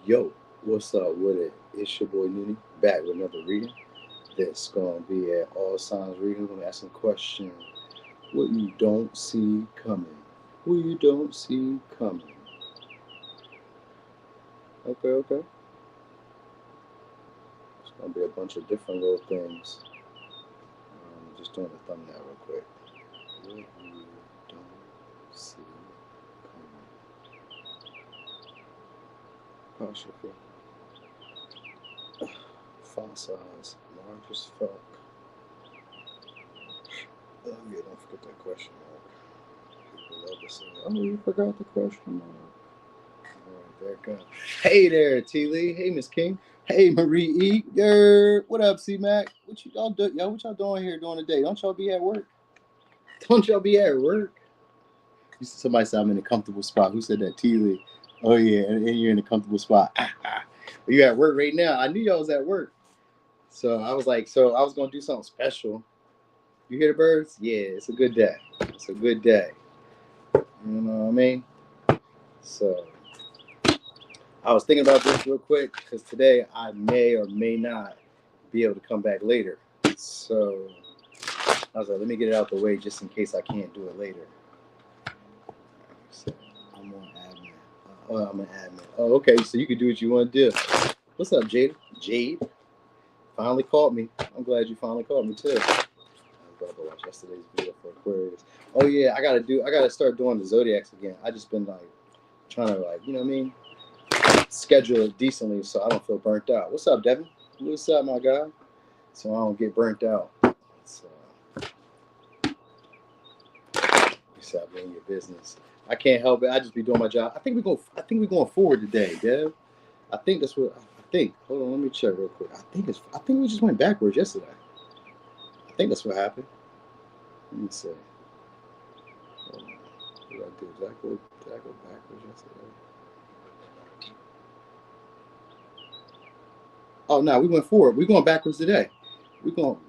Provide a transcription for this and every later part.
Yo, what's up with it? It's your boy Nuni back with another reading. That's gonna be at all signs reading. We're gonna ask some questions. What you don't see coming. What you don't see coming. Okay. It's gonna be a bunch of different little things. Just doing the thumbnail real quick. What you don't see coming. Cashapp. Font size, large as fuck. Oh yeah, don't forget that question mark. People love to say, oh, you forgot the question mark. Alright, there it goes. Hey there, T Lee. Hey, Miss King. Hey, Marie E. What up, C Mac? What y'all do? Yo, what y'all doing here during the day? Don't y'all be at work? Don't y'all be at work? Somebody said I'm in a comfortable spot. Who said that? T Lee. Oh yeah, and you're in a comfortable spot. You at work right now? I knew y'all was at work. So I was like, I was gonna do something special. You hear the birds? Yeah, it's a good day. It's a good day. You know what I mean? So I was thinking about this real quick because today I may or may not be able to come back later. So I was like, let me get it out the way just in case I can't do it later. So I'm on admin. I'm an admin. Oh, okay. So you can do what you want to do. What's up, Jade? Jade finally called me. I'm glad you finally called me too. I was about to watch yesterday's video for Aquarius. Oh yeah, I gotta start doing the zodiacs again. I just been like trying to you know what I mean, schedule it decently so I don't feel burnt out. What's up, Devin? What's up, my guy? So I don't get burnt out. So you stop doing your business. I can't help it. I just be doing my job. I think we're going forward today, Dev. I think that's what I think. Hold on, let me check real quick. I think we just went backwards yesterday. I think that's what happened. Let me see. Hold on. What did I do? Did I go backwards yesterday? Oh no, we went forward. We're going backwards today. We going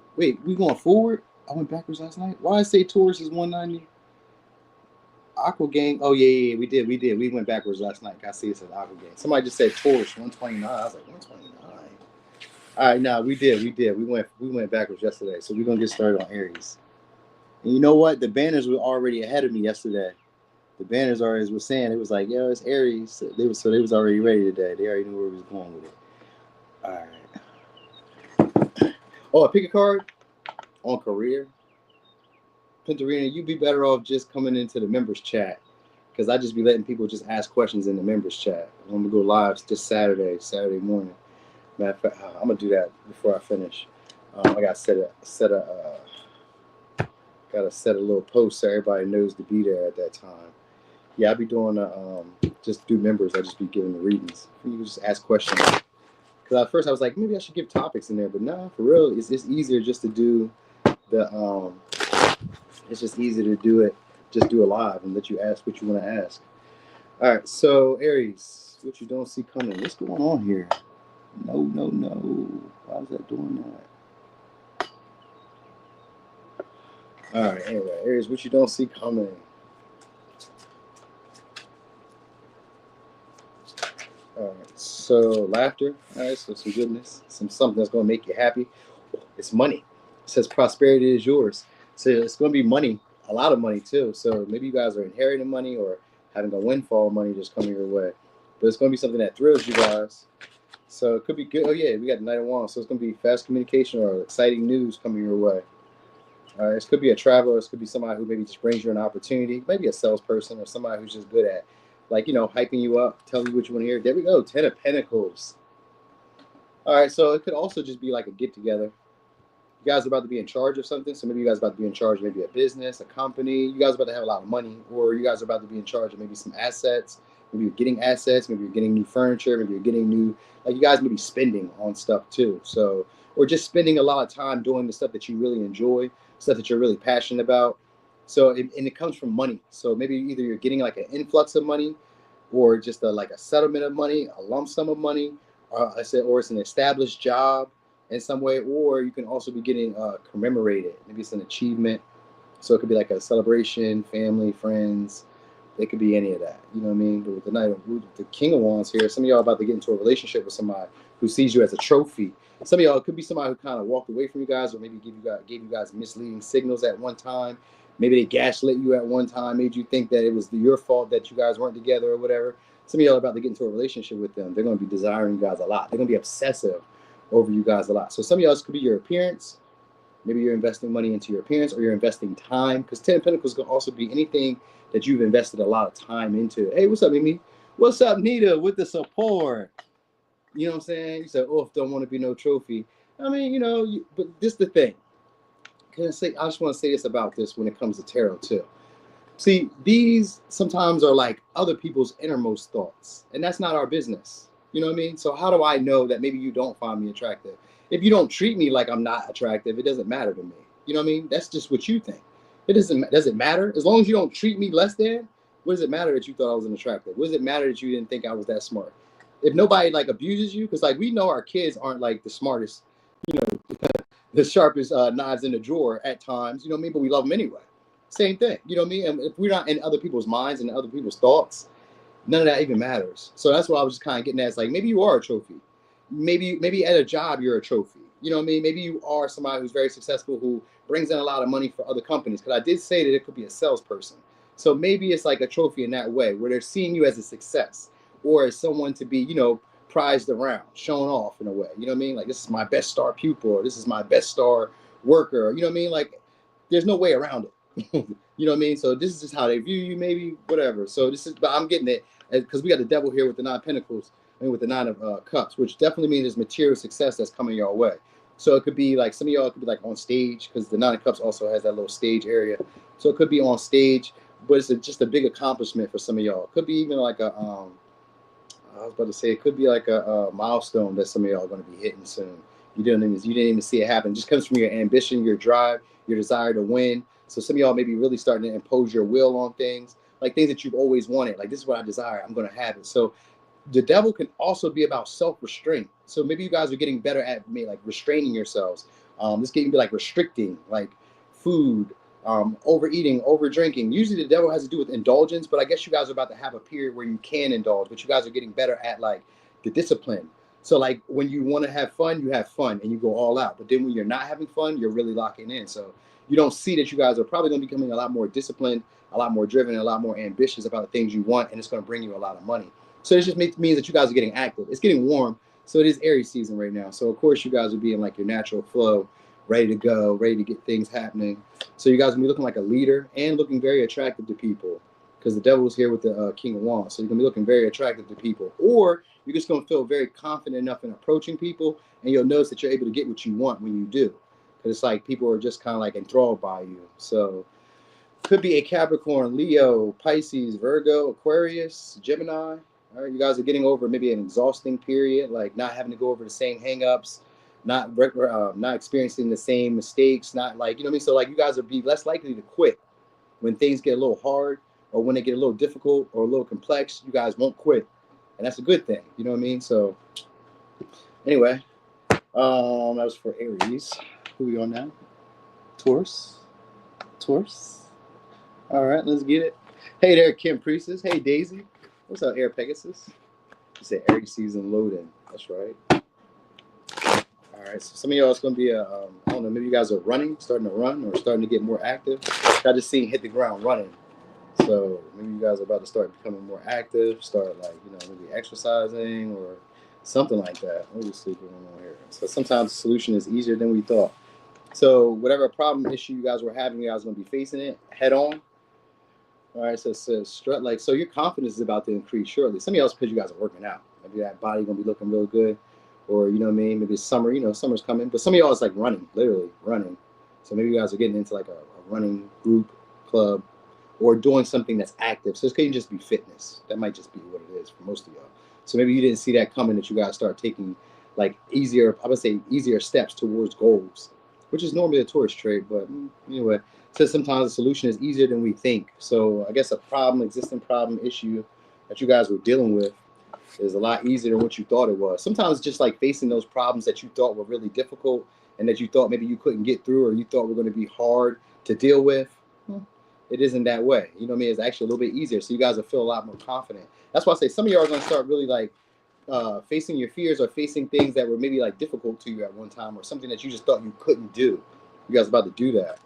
forward? I went backwards last night. Why I say Taurus is 190? Aqua Gang. Oh yeah, we did. We went backwards last night. I see it says Aqua Gang. Somebody just said Taurus 129. I was like 129. All right, no, we did. We went backwards yesterday. So we're gonna get started on Aries. And you know what? The banners were already ahead of me yesterday. The banners already were saying it was like, yo, it's Aries. They was already ready today. They already knew where we was going with it. All right. Oh, pick a card on career. Pentarina, you'd be better off just coming into the members chat because I just be letting people just ask questions in the members chat. I'm gonna go live just Saturday morning. Matter of fact, I'm gonna do that before I finish. I gotta set a little post so everybody knows to be there at that time. Yeah, I'll be doing just do members. I just be giving the readings. You can just ask questions. Because at first I was like, maybe I should give topics in there, but nah, for real, it's easier just to do the it's just easier to do it. Just do it live and let you ask what you want to ask. All right, so Aries, what you don't see coming. What's going on here? No. Why is that doing that? All right, anyway, Aries, what you don't see coming. All right, so laughter. All right, so some goodness, something that's going to make you happy. It's money. It says prosperity is yours. So it's going to be money, a lot of money too. So maybe you guys are inheriting money or having a windfall of money just coming your way. But it's going to be something that thrills you guys. So it could be good. Oh yeah, we got the Knight of Wands. So it's going to be fast communication or exciting news coming your way. This could be a traveler. This could be somebody who maybe just brings you an opportunity. Maybe a salesperson or somebody who's just good at, hyping you up, telling you what you want to hear. There we go. 10 of Pentacles. All right, so it could also just be like a get-together. You guys are about to be in charge of something. So maybe you guys are about to be in charge of maybe a business, a company. You guys are about to have a lot of money. Or you guys are about to be in charge of maybe some assets. Maybe you're getting assets. Maybe you're getting new furniture. Maybe you're getting new, you guys may be spending on stuff too. So, or just spending a lot of time doing the stuff that you really enjoy, stuff that you're really passionate about. So, and it comes from money. So maybe either you're getting like an influx of money or just a settlement of money, a lump sum of money, or it's an established job in some way, or you can also be getting commemorated. Maybe it's an achievement. So it could be like a celebration, family, friends, It could be any of that. You know what I mean? But with the King of Wands here, some of y'all about to get into a relationship with somebody who sees you as a trophy. Some of y'all, it could be somebody who kind of walked away from you guys, or maybe gave you guys misleading signals at one time. Maybe they gaslit you at one time, made you think that it was your fault that you guys weren't together or whatever. Some of y'all are about to get into a relationship with them. They're going to be desiring you guys a lot. They're going to be obsessive over you guys a lot. So some of y'all, this could be your appearance. Maybe you're investing money into your appearance, or you're investing time, because 10 of Pentacles can also be anything that you've invested a lot of time into. Hey, what's up, Mimi? What's up, Nita, with the support? You know what I'm saying? You said, oh, don't want to be no trophy. I mean, you know, but this is the thing. I just want to say this about this when it comes to tarot, too. See, these sometimes are like other people's innermost thoughts, and that's not our business. You know what I mean? So how do I know that maybe you don't find me attractive? If you don't treat me like I'm not attractive, it doesn't matter to me. You know what I mean? That's just what you think. Does it matter? As long as you don't treat me less than, what does it matter that you thought I was unattractive? What does it matter that you didn't think I was that smart? If nobody like abuses you, because like we know our kids aren't like the smartest, you know, the sharpest knives in the drawer at times, you know what I mean? But we love them anyway. Same thing, you know what I mean? And if we're not in other people's minds and other people's thoughts, none of that even matters. So that's what I was just kind of getting at. It's like, maybe you are a trophy. Maybe at a job, you're a trophy. You know what I mean? Maybe you are somebody who's very successful, who brings in a lot of money for other companies. Because I did say that it could be a salesperson. So maybe it's like a trophy in that way, where they're seeing you as a success, or as someone to be, you know, prized around, shown off in a way. You know what I mean? Like, this is my best star pupil, or this is my best star worker. You know what I mean? Like, there's no way around it. You know what I mean? So this is just how they view you, maybe, whatever. So this is, but I'm getting it, because we got the devil here with the 9 of Pentacles and with the 9 of Cups, which definitely means there's material success that's coming your way. So it could be like, some of y'all could be like on stage, because the 9 of Cups also has that little stage area. So it could be on stage, but it's just a big accomplishment for some of y'all. It could be even like a, I was about to say, it could be like a milestone that some of y'all are going to be hitting soon. You didn't even see it happen. It just comes from your ambition, your drive, your desire to win. So some of y'all may be really starting to impose your will on things, like things that you've always wanted. Like, this is what I desire, I'm going to have it. So the devil can also be about self-restraint. So maybe you guys are getting better at like restraining yourselves. This can be like restricting, like food, overeating, over drinking. Usually the devil has to do with indulgence, but I guess you guys are about to have a period where you can indulge, but you guys are getting better at like the discipline. So like when you want to have fun, you have fun and you go all out. But then when you're not having fun, you're really locking in. So you don't see that you guys are probably going to be becoming a lot more disciplined, a lot more driven, and a lot more ambitious about the things you want, and it's going to bring you a lot of money. So it just means that you guys are getting active. It's getting warm, so it is Aries season right now. So of course you guys will be in like your natural flow, ready to go, ready to get things happening. So you guys will be looking like a leader and looking very attractive to people, because the devil is here with the King of Wands. So you're going to be looking very attractive to people. Or you're just going to feel very confident enough in approaching people, and you'll notice that you're able to get what you want when you do. Because it's like people are just kind of like enthralled by you. So could be a Capricorn, Leo, Pisces, Virgo, Aquarius, Gemini. All right, you guys are getting over maybe an exhausting period, like not having to go over the same hangups, not experiencing the same mistakes, not like, you know what I mean? So like you guys will be less likely to quit when things get a little hard, or when they get a little difficult or a little complex. You guys won't quit, and that's a good thing. You know what I mean? So anyway, that was for Aries. Who are we on now? Taurus. All right, let's get it. Hey there, Kim Priestess. Hey, Daisy. What's up, Air Pegasus? You said Aries season loading. That's right. All right, so some of y'all, it's going to be I don't know, maybe you guys are starting to run, or starting to get more active. I just seen hit the ground running. So maybe you guys are about to start becoming more active, start like, you know, maybe exercising or something like that. Let me just see what's going on here. So sometimes the solution is easier than we thought. So whatever problem, issue you guys were having, you guys are going to be facing it head on. All right, so it says, like, so your confidence is about to increase shortly. Some of y'all, because you guys are working out. Maybe that body going to be looking real good. Or, you know what I mean, maybe it's summer, you know, summer's coming. But some of y'all is like running, literally running. So maybe you guys are getting into like a running group, club, or doing something that's active. So this can just be fitness. That might just be what it is for most of y'all. So maybe you didn't see that coming, that you guys start taking like easier steps towards goals, which is normally a Taurus trait. But anyway, so sometimes the solution is easier than we think. So I guess existing problem, issue that you guys were dealing with is a lot easier than what you thought it was. Sometimes it's just like facing those problems that you thought were really difficult, and that you thought maybe you couldn't get through, or you thought were going to be hard to deal with. it isn't that way. You know what I mean? It's actually a little bit easier. So you guys will feel a lot more confident. That's why I say some of y'all are going to start really like facing your fears or facing things that were maybe like difficult to you at one time or something that you just thought you couldn't do. You guys are about to do that.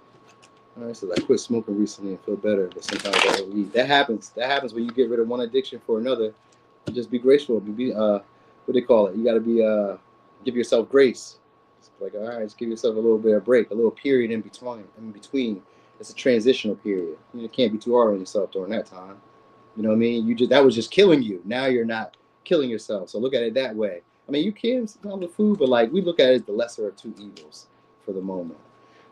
All right, so I quit smoking recently and feel better, but sometimes I overeat. That happens. That happens when you get rid of one addiction for another. You just be graceful. Be what they call it. You got to be give yourself grace. It's like, all right, just give yourself a little bit of break, a little period in between. It's a transitional period. You can't be too hard on yourself during that time. You know what I mean? That was just killing you. Now you're not killing yourself. So look at it that way. I mean, you can sometimes with food, but like we look at it as the lesser of two evils for the moment.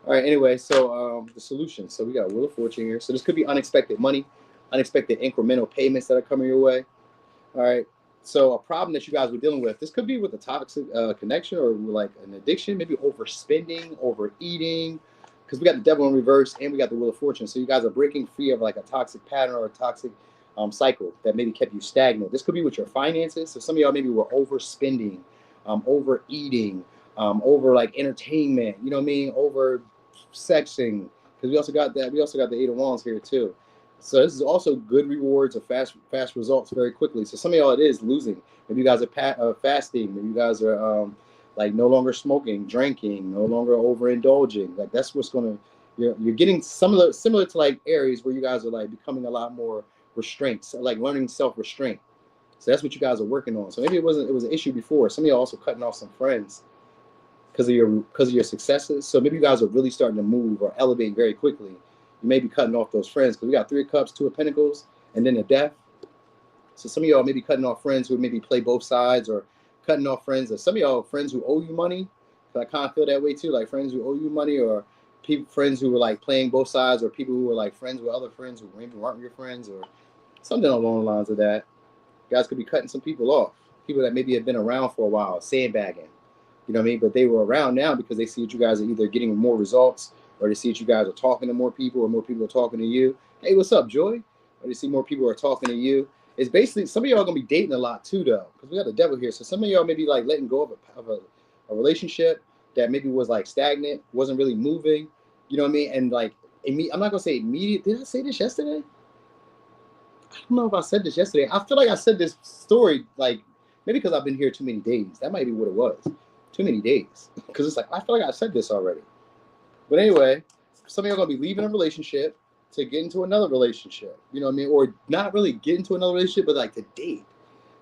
All right. Anyway, so the solution. So we got Wheel of Fortune here. So this could be unexpected money, unexpected incremental payments that are coming your way. All right. So a problem that you guys were dealing with. This could be with a toxic connection or like an addiction, maybe overspending, overeating. Because we got the Devil in reverse and we got the Wheel of Fortune. So you guys are breaking free of like a toxic pattern or a toxic cycle that maybe kept you stagnant. This could be with your finances. So some of y'all maybe were overspending, overeating, over like entertainment. You know what I mean? Over sexing. Because we also got that. We also got the Eight of Wands here too. So this is also good rewards or fast results very quickly. So some of y'all it is losing. Maybe you guys are fasting. Maybe you guys are like no longer smoking, drinking, no longer overindulging. Like that's what's gonna. You're getting similar to like Aries, where you guys are like becoming a lot more restraints, so like learning self-restraint. So that's what you guys are working on. So maybe it was an issue before. Some of you are also cutting off some friends because of your successes. So maybe you guys are really starting to move or elevate very quickly. You may be cutting off those friends because we got Three of Cups, Two of Pentacles, and then the Death. So some of y'all may be cutting off friends who maybe play both sides, or cutting off friends. Or some of y'all friends who owe you money. I kind of feel that way too, like friends who owe you money, or friends who were like playing both sides, or people who were like friends with other friends who maybe weren't your friends, or something along the lines of that. You guys could be cutting some people off. People that maybe have been around for a while, sandbagging. You know what I mean? But they were around now because they see that you guys are either getting more results, or they see that you guys are talking to more people, or more people are talking to you. Hey, what's up, Joy? Or they see more people are talking to you. It's basically, some of y'all are going to be dating a lot too, though, because we got the Devil here. So some of y'all may be like letting go of a relationship that maybe was like stagnant, wasn't really moving. You know what I mean? And like, I'm not going to say immediate. Did I say this yesterday? I don't know if I said this yesterday. I feel like I said this story, like, maybe because I've been here too many days. That might be what it was. Too many days. Because it's like, I feel like I said this already. But anyway, some of y'all going to be leaving a relationship to get into another relationship. You know what I mean? Or not really get into another relationship, but like to date.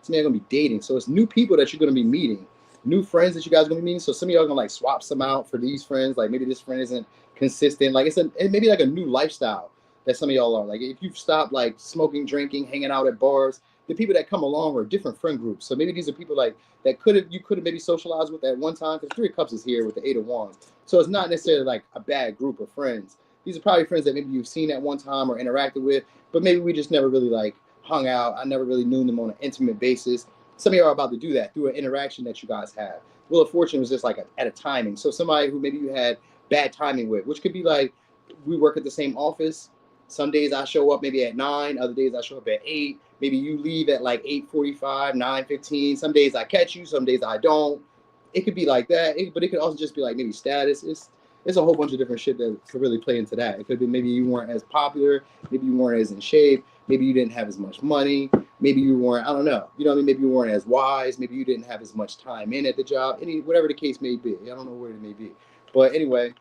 Some of y'all going to be dating. So it's new people that you're going to be meeting. New friends that you guys are going to be meeting. So some of y'all are going to like swap some out for these friends. Like maybe this friend isn't consistent. Like it may be like a new lifestyle that some of y'all are. Like if you've stopped like smoking, drinking, hanging out at bars, the people that come along are different friend groups. So maybe these are people like that you could have maybe socialized with at one time, because Three of Cups is here with the Eight of Wands. So it's not necessarily like a bad group of friends. These are probably friends that maybe you've seen at one time or interacted with, but maybe we just never really like hung out. I never really knew them on an intimate basis. Some of you are about to do that through an interaction that you guys have. Wheel of Fortune was just like at a timing. So somebody who maybe you had bad timing with, which could be like, we work at the same office. Some days I show up maybe at 9, other days I show up at 8. Maybe you leave at like 8:45, 9:15. Some days I catch you, some days I don't. It could be like that, but it could also just be like maybe status. It's a whole bunch of different shit that could really play into that. It could be maybe you weren't as popular, maybe you weren't as in shape, maybe you didn't have as much money, maybe you weren't, I don't know. You know what I mean? Maybe you weren't as wise, maybe you didn't have as much time in at the job, whatever the case may be. I don't know where it may be. But anyway,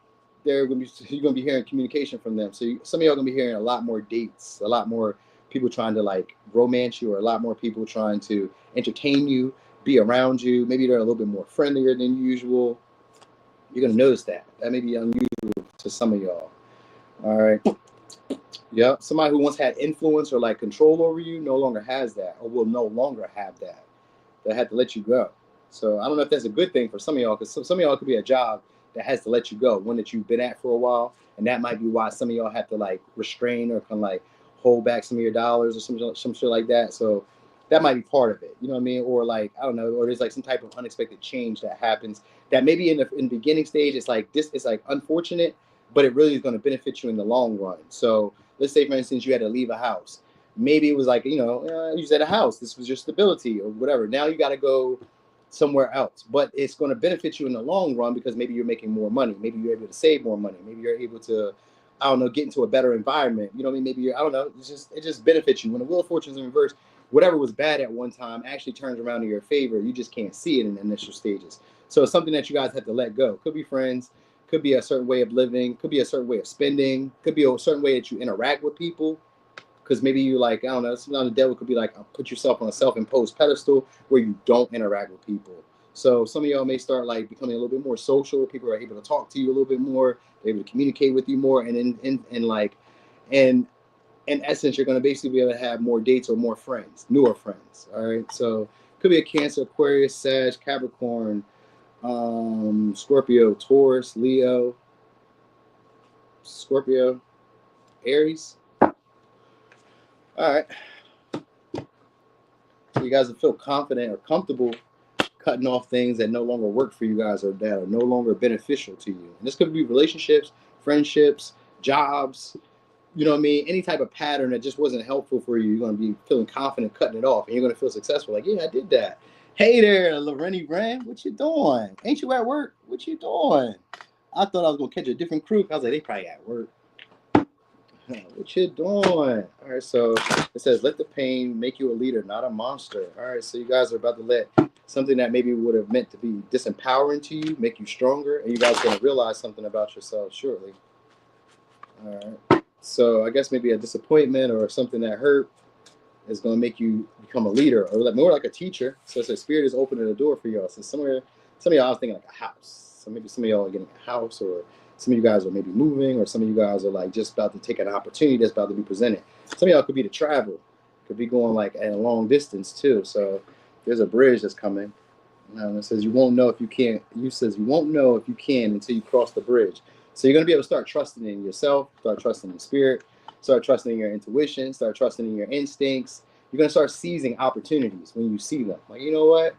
you're going to be hearing communication from them. So some of y'all are going to be hearing a lot more dates, a lot more people trying to like romance you, or a lot more people trying to entertain you, be around you. Maybe they're a little bit more friendlier than usual. You're going to notice that. That may be unusual to some of y'all. All right. Yep. Somebody who once had influence or like control over you no longer has that, or will no longer have that. They had to let you go. So I don't know if that's a good thing for some of y'all, because some of y'all could be a job that has to let you go, one that you've been at for a while. And that might be why some of y'all have to like restrain or kind of like hold back some of your dollars or some shit like that. So that might be part of it. You know what I mean? Or like, I don't know, or there's like some type of unexpected change that happens that maybe in the beginning stage, it's like this, it's like unfortunate, but it really is going to benefit you in the long run. So let's say, for instance, you had to leave a house. Maybe it was like, you was at a house. This was your stability or whatever. Now you got to go somewhere else, but it's going to benefit you in the long run because maybe you're making more money. Maybe you're able to save more money. Maybe you're able to I don't know, get into a better environment. You know what I mean? Maybe I don't know. It just benefits you. When the Wheel of Fortune's in reverse, whatever was bad at one time actually turns around in your favor. You just can't see it in the initial stages. So it's something that you guys have to let go. Could be friends, could be a certain way of living, could be a certain way of spending, could be a certain way that you interact with people. Because maybe you like, I don't know, sometimes the devil could be like, put yourself on a self-imposed pedestal where you don't interact with people. So some of y'all may start like becoming a little bit more social. People are able to talk to you a little bit more. They're able to communicate with you more. And in essence, you're going to basically be able to have more dates or more friends, newer friends. All right. So could be a Cancer, Aquarius, Sag, Capricorn, Scorpio, Taurus, Leo, Scorpio, Aries. All right. So you guys will feel confident or comfortable cutting off things that no longer work for you guys or that are no longer beneficial to you. And this could be relationships, friendships, jobs, you know what I mean? Any type of pattern that just wasn't helpful for you. You're going to be feeling confident cutting it off, and you're going to feel successful. Like, yeah, I did that. Hey there, Loreni Brand, what you doing? Ain't you at work? What you doing? I thought I was going to catch a different crew. I was like, they probably at work. What you doing? All right, so it says, let the pain make you a leader, not a monster. All right, so you guys are about to let something that maybe would have meant to be disempowering to you make you stronger, and you guys are going to realize something about yourselves shortly. All right, so I guess maybe a disappointment or something that hurt is going to make you become a leader, or more like a teacher. So it's a spirit is opening the door for y'all. So some of y'all, I was thinking like a house. So maybe some of y'all are getting a house, or some of you guys are maybe moving, or some of you guys are like just about to take an opportunity that's about to be presented. Some of y'all could be to travel, could be going like at a long distance too. So there's a bridge that's coming. It says you won't know if you can't. You won't know if you can until you cross the bridge. So you're gonna be able to start trusting in yourself, start trusting in spirit, start trusting in your intuition, start trusting in your instincts. You're gonna start seizing opportunities when you see them. Like, you know what?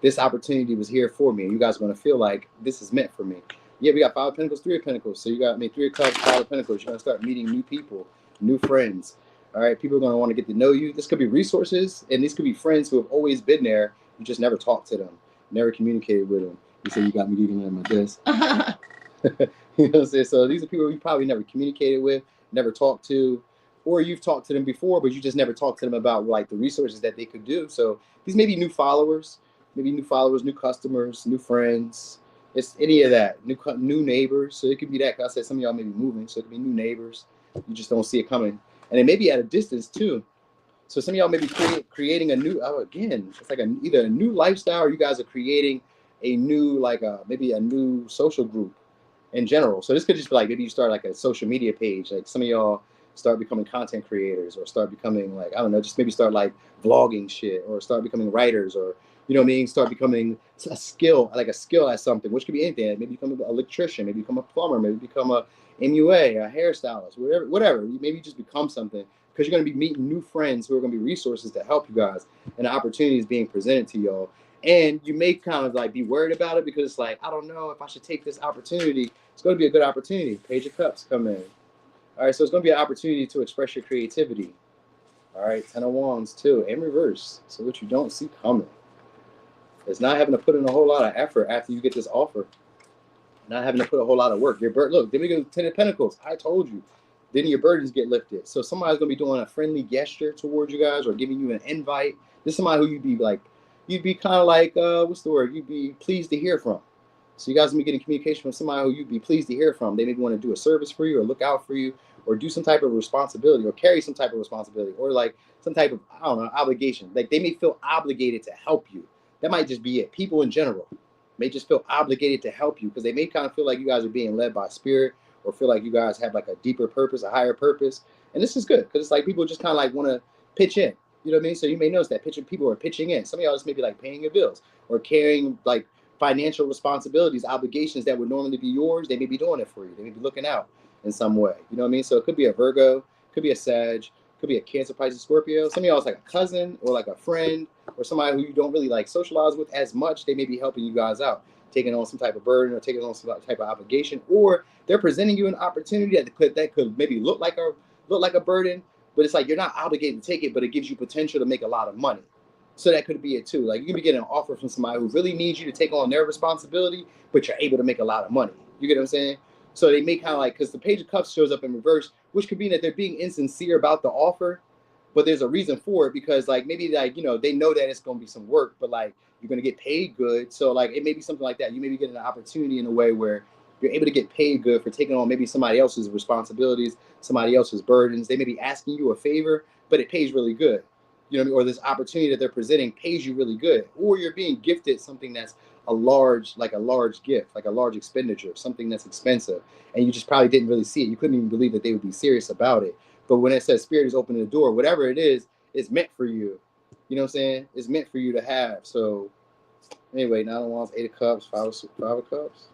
This opportunity was here for me. You guys are gonna feel like this is meant for me. Yeah, we got 5 of Pentacles, 3 of Pentacles. So you got 3 of Cups, 5 of Pentacles. You're going to start meeting new people, new friends. All right, people are going to want to get to know you. This could be resources, and these could be friends who have always been there. You just never talked to them, never communicated with them. You say, you got me reading them like this. You know what I'm saying? So these are people you probably never communicated with, never talked to, or you've talked to them before, but you just never talked to them about like the resources that they could do. So these may be new followers, new customers, new friends. It's any of that. New neighbors. So it could be that. I said some of y'all may be moving, so it could be new neighbors. You just don't see it coming. And it may be at a distance too. So some of y'all may be creating a new, again, it's like either a new lifestyle, or you guys are creating a new, like maybe a new social group in general. So this could just be like, maybe you start like a social media page. Like some of y'all start becoming content creators, or start becoming like, I don't know, just maybe start like vlogging shit, or start becoming writers, or you know what I mean? Start becoming a skill at something, which could be anything. Maybe become an electrician, maybe become a plumber, maybe become a MUA, a hairstylist, whatever. Maybe just become something, because you're going to be meeting new friends who are going to be resources to help you guys, and the opportunity is being presented to y'all. And you may kind of like be worried about it, because it's like, I don't know if I should take this opportunity. It's going to be a good opportunity. Page of Cups come in. All right, so it's going to be an opportunity to express your creativity. All right, 10 of Wands too, in reverse. So what you don't see coming. It's not having to put in a whole lot of effort after you get this offer. Not having to put a whole lot of work. Look, then we go 10 of Pentacles. I told you. Then your burdens get lifted. So somebody's going to be doing a friendly gesture towards you guys, or giving you an invite. This is somebody who you'd be kind of like, what's the word? You'd be pleased to hear from. So you guys will be getting communication from somebody who you'd be pleased to hear from. They maybe want to do a service for you, or look out for you, or do some type of responsibility, or carry some type of responsibility, or like some type of, I don't know, obligation. Like they may feel obligated to help you. That might just be it. People in general may just feel obligated to help you, because they may kind of feel like you guys are being led by spirit, or feel like you guys have like a deeper purpose, a higher purpose. And this is good, because it's like people just kind of like want to pitch in. You know what I mean? So you may notice that people are pitching in. Some of y'all just may be like paying your bills, or carrying like financial responsibilities, obligations that would normally be yours. They may be doing it for you. They may be looking out in some way. You know what I mean? So it could be a Virgo, could be a Sag, could be a Cancer, Pisces, Scorpio. Some of y'all is like a cousin, or like a friend, or somebody who you don't really like socialize with as much. They may be helping you guys out, taking on some type of burden, or taking on some type of obligation, or they're presenting you an opportunity that could maybe look like a burden, but it's like you're not obligated to take it, but it gives you potential to make a lot of money. So that could be it too. Like you can be getting an offer from somebody who really needs you to take on their responsibility, but you're able to make a lot of money. You get what I'm saying? So they make kind of like, because the Page of Cups shows up in reverse, which could mean that they're being insincere about the offer, but there's a reason for it, because like maybe like, you know, they know that it's going to be some work, but like you're going to get paid good. So like it may be something like that. You may be getting an opportunity in a way where you're able to get paid good for taking on maybe somebody else's responsibilities, somebody else's burdens. They may be asking you a favor, but it pays really good. You know what I mean? Or this opportunity that they're presenting pays you really good. Or you're being gifted something that's a large gift, like a large expenditure, something that's expensive. And you just probably didn't really see it. You couldn't even believe that they would be serious about it. But when it says Spirit is opening the door, whatever it is, it's meant for you. You know what I'm saying? It's meant for you to have. So anyway, 9 of Wands, 8 of Cups, 5 of Cups.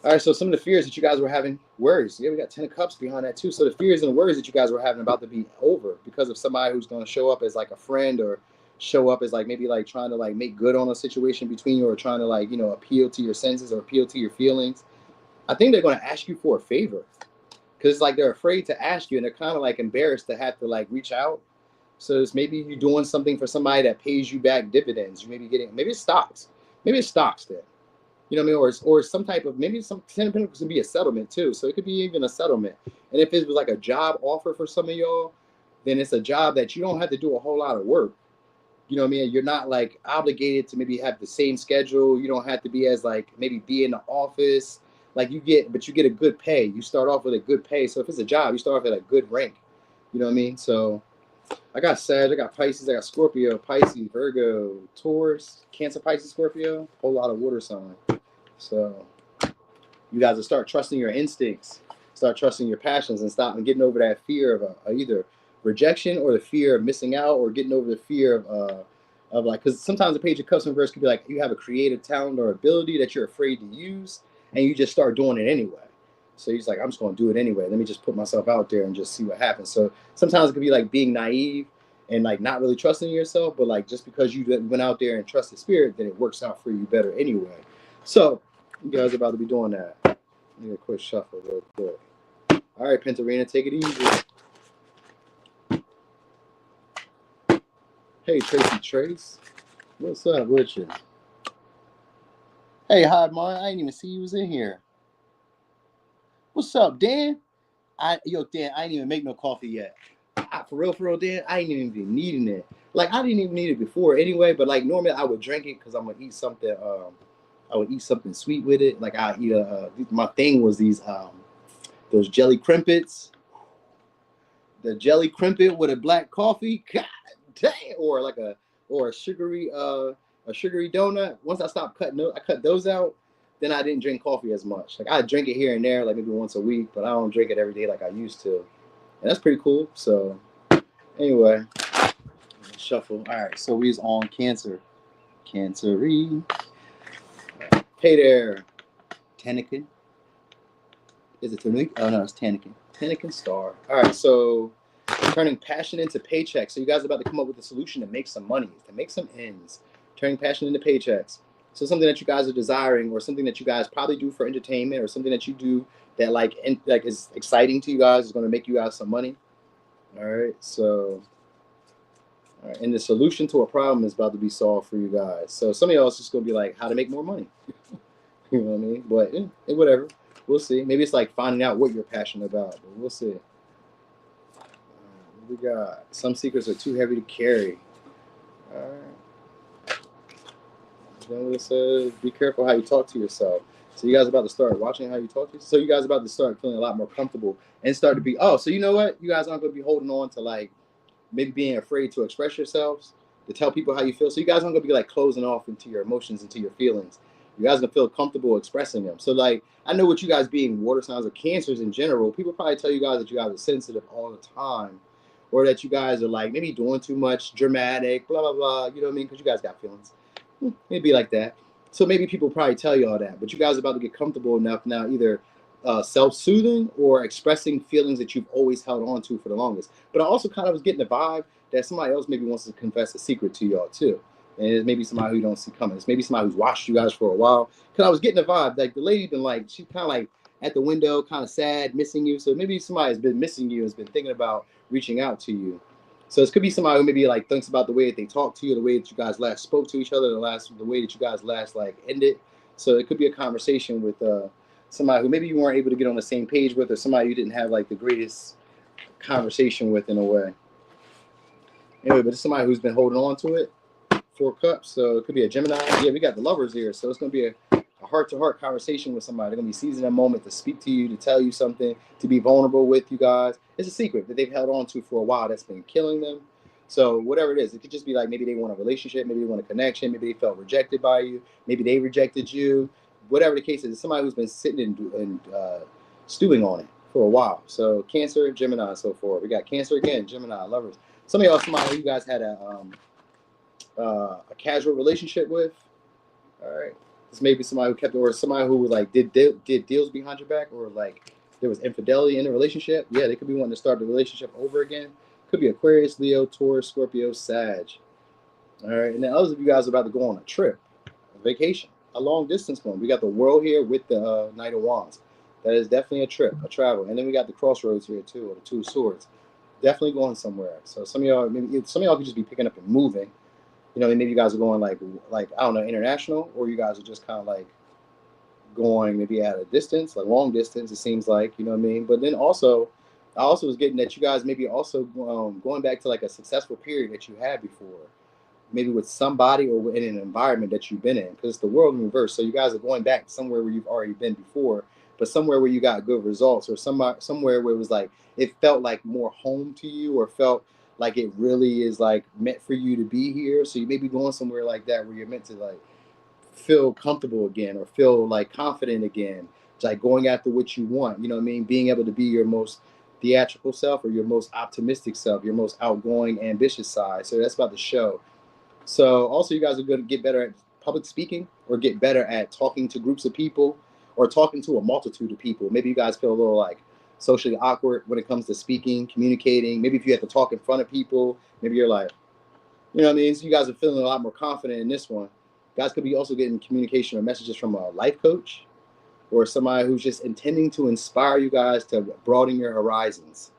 All right, so some of the fears that you guys were having, worries. Yeah, we got 10 of Cups behind that too. So the fears and the worries that you guys were having about to be over because of somebody who's going to show up as like a friend, or show up as like maybe like trying to like make good on a situation between you, or trying to like, you know, appeal to your senses or appeal to your feelings. I think they're going to ask you for a favor, because it's like they're afraid to ask you, and they're kind of like embarrassed to have to like reach out. So it's maybe you doing something for somebody that pays you back dividends. You may be getting, maybe it's stocks. Maybe it's stocks then. You know what I mean? Or some type of, maybe some 10 of Pentacles can be a settlement too. So it could be even a settlement. And if it was like a job offer for some of y'all, then it's a job that you don't have to do a whole lot of work. You know what I mean? You're not like obligated to maybe have the same schedule. You don't have to be as like maybe be in the office. Like you get a good pay. You start off with a good pay. So if it's a job, you start off at a good rank. You know what I mean? So I got Sag, I got Pisces, I got Scorpio, Pisces, Virgo, Taurus, Cancer, Pisces, Scorpio, whole lot of water sign. So you guys will start trusting your instincts, start trusting your passions, and stop and getting over that fear of either rejection or the fear of missing out, or getting over the fear of like, because sometimes the Page of Cups in reverse could be like you have a creative talent or ability that you're afraid to use, and you just start doing it anyway. So he's like, I'm just going to do it anyway. Let me just put myself out there and just see what happens. So sometimes it could be like being naive and like not really trusting yourself, but like just because you went out there and trusted Spirit, then it works out for you better anyway. So you guys are about to be doing that. Let me get a quick shuffle real quick. All right, Pentarina, take it easy. Hey, Trace. What's up with you? Hey, Hod Man, I didn't even see you was in here. What's up, Dan? Dan, I ain't even make no coffee yet. For real, Dan, I ain't even been needing it. Like, I didn't even need it before anyway, but like normally I would drink it because I'm gonna eat something. I would eat something sweet with it. Like I eat my thing was those jelly crimpets. The jelly crimpet with a black coffee. God dang, or a sugary donut. Once I stopped I cut those out. Then I didn't drink coffee as much. Like I drink it here and there, like maybe once a week, but I don't drink it every day like I used to. And that's pretty cool. So anyway, shuffle. All right, so we's on Cancer. Cancer-y. Hey there, Tanakin. Is it Tanakin? Oh no, it's Tanakin. Tanakin star. All right, so turning passion into paychecks. So you guys are about to come up with a solution to make some money, to make some ends. Turning passion into paychecks. So something that you guys are desiring, or something that you guys probably do for entertainment, or something that you do that like is exciting to you guys, is going to make you guys some money. All right, so and the solution to a problem is about to be solved for you guys. So some of y'all is just going to be like, how to make more money. You know what I mean? But whatever. We'll see. Maybe it's like finding out what you're passionate about, but we'll see. What we got? Some secrets are too heavy to carry. All right. Then what it says, be careful how you talk to yourself. So you guys are about to start watching how you talk to yourself. So you guys are about to start feeling a lot more comfortable and start to be, so you know what? You guys aren't going to be holding on to like maybe being afraid to express yourselves, to tell people how you feel. So you guys aren't going to be like closing off into your emotions, into your feelings. You guys are going to feel comfortable expressing them. So like, I know with you guys being water signs or Cancers in general, people probably tell you guys that you guys are sensitive all the time, or that you guys are like maybe doing too much, dramatic, blah, blah, blah. You know what I mean? Because you guys got feelings. Maybe like that. So maybe people probably tell you all that, but you guys are about to get comfortable enough now, either self-soothing or expressing feelings that you've always held on to for the longest. But I also kind of was getting the vibe that somebody else maybe wants to confess a secret to y'all too. And it's maybe somebody who you don't see coming. It's maybe somebody who's watched you guys for a while. Because I was getting the vibe, like the lady been like, she's kind of like at the window, kind of sad, missing you. So maybe somebody's been missing you, has been thinking about reaching out to you. So it could be somebody who maybe like thinks about the way that they talk to you, the way that you guys last spoke to each other, the way that you guys last like ended. So it could be a conversation with somebody who maybe you weren't able to get on the same page with, or somebody you didn't have like the greatest conversation with in a way. Anyway, but it's somebody who's been holding on to it. 4 cups, so it could be a Gemini. Yeah, we got the lovers here, so it's going to be a heart-to-heart conversation with somebody. They're going to be seizing a moment to speak to you, to tell you something, to be vulnerable with you guys. It's a secret that they've held on to for a while that's been killing them. So whatever it is, it could just be like maybe they want a relationship, maybe they want a connection, maybe they felt rejected by you, maybe they rejected you. Whatever the case is, it's somebody who's been sitting and stewing on it for a while. So Cancer, Gemini, and so forth. We got Cancer again, Gemini, lovers. Some of y'all, somebody you guys had a casual relationship with. All right, this may be somebody who kept it, or somebody who like did deals behind your back, or like there was infidelity in the relationship. Yeah, they could be wanting to start the relationship over again. Could be Aquarius, Leo, Taurus, Scorpio, Sag. All right, and then others of you guys are about to go on a trip, a vacation, a long distance one. We got the World here with the Knight of Wands. That is definitely a trip, a travel, and then we got the Crossroads here too, or the Two of Swords. Definitely going somewhere. So some of y'all, maybe some of y'all could just be picking up and moving. You know, maybe you guys are going like I don't know, international, or you guys are just kind of like going maybe at a distance, like long distance. It seems like, you know what I mean. But then also, I also was getting that you guys maybe also going back to like a successful period that you had before, maybe with somebody or in an environment that you've been in, because it's the world in reverse. So you guys are going back somewhere where you've already been before, but somewhere where you got good results, or somewhere where it was like it felt like more home to you, or felt like it really is like meant for you to be here. So you may be going somewhere like that where you're meant to like feel comfortable again, or feel like confident again. It's like going after what you want, you know what I mean? Being able to be your most theatrical self, or your most optimistic self, your most outgoing, ambitious side. So that's about the show. So also you guys are going to get better at public speaking, or get better at talking to groups of people, or talking to a multitude of people. Maybe you guys feel a little like socially awkward when it comes to speaking, communicating. Maybe if you have to talk in front of people, maybe you're like, you know what I mean? So you guys are feeling a lot more confident in this one. Guys could be also getting communication or messages from a life coach, or somebody who's just intending to inspire you guys to broaden your horizons.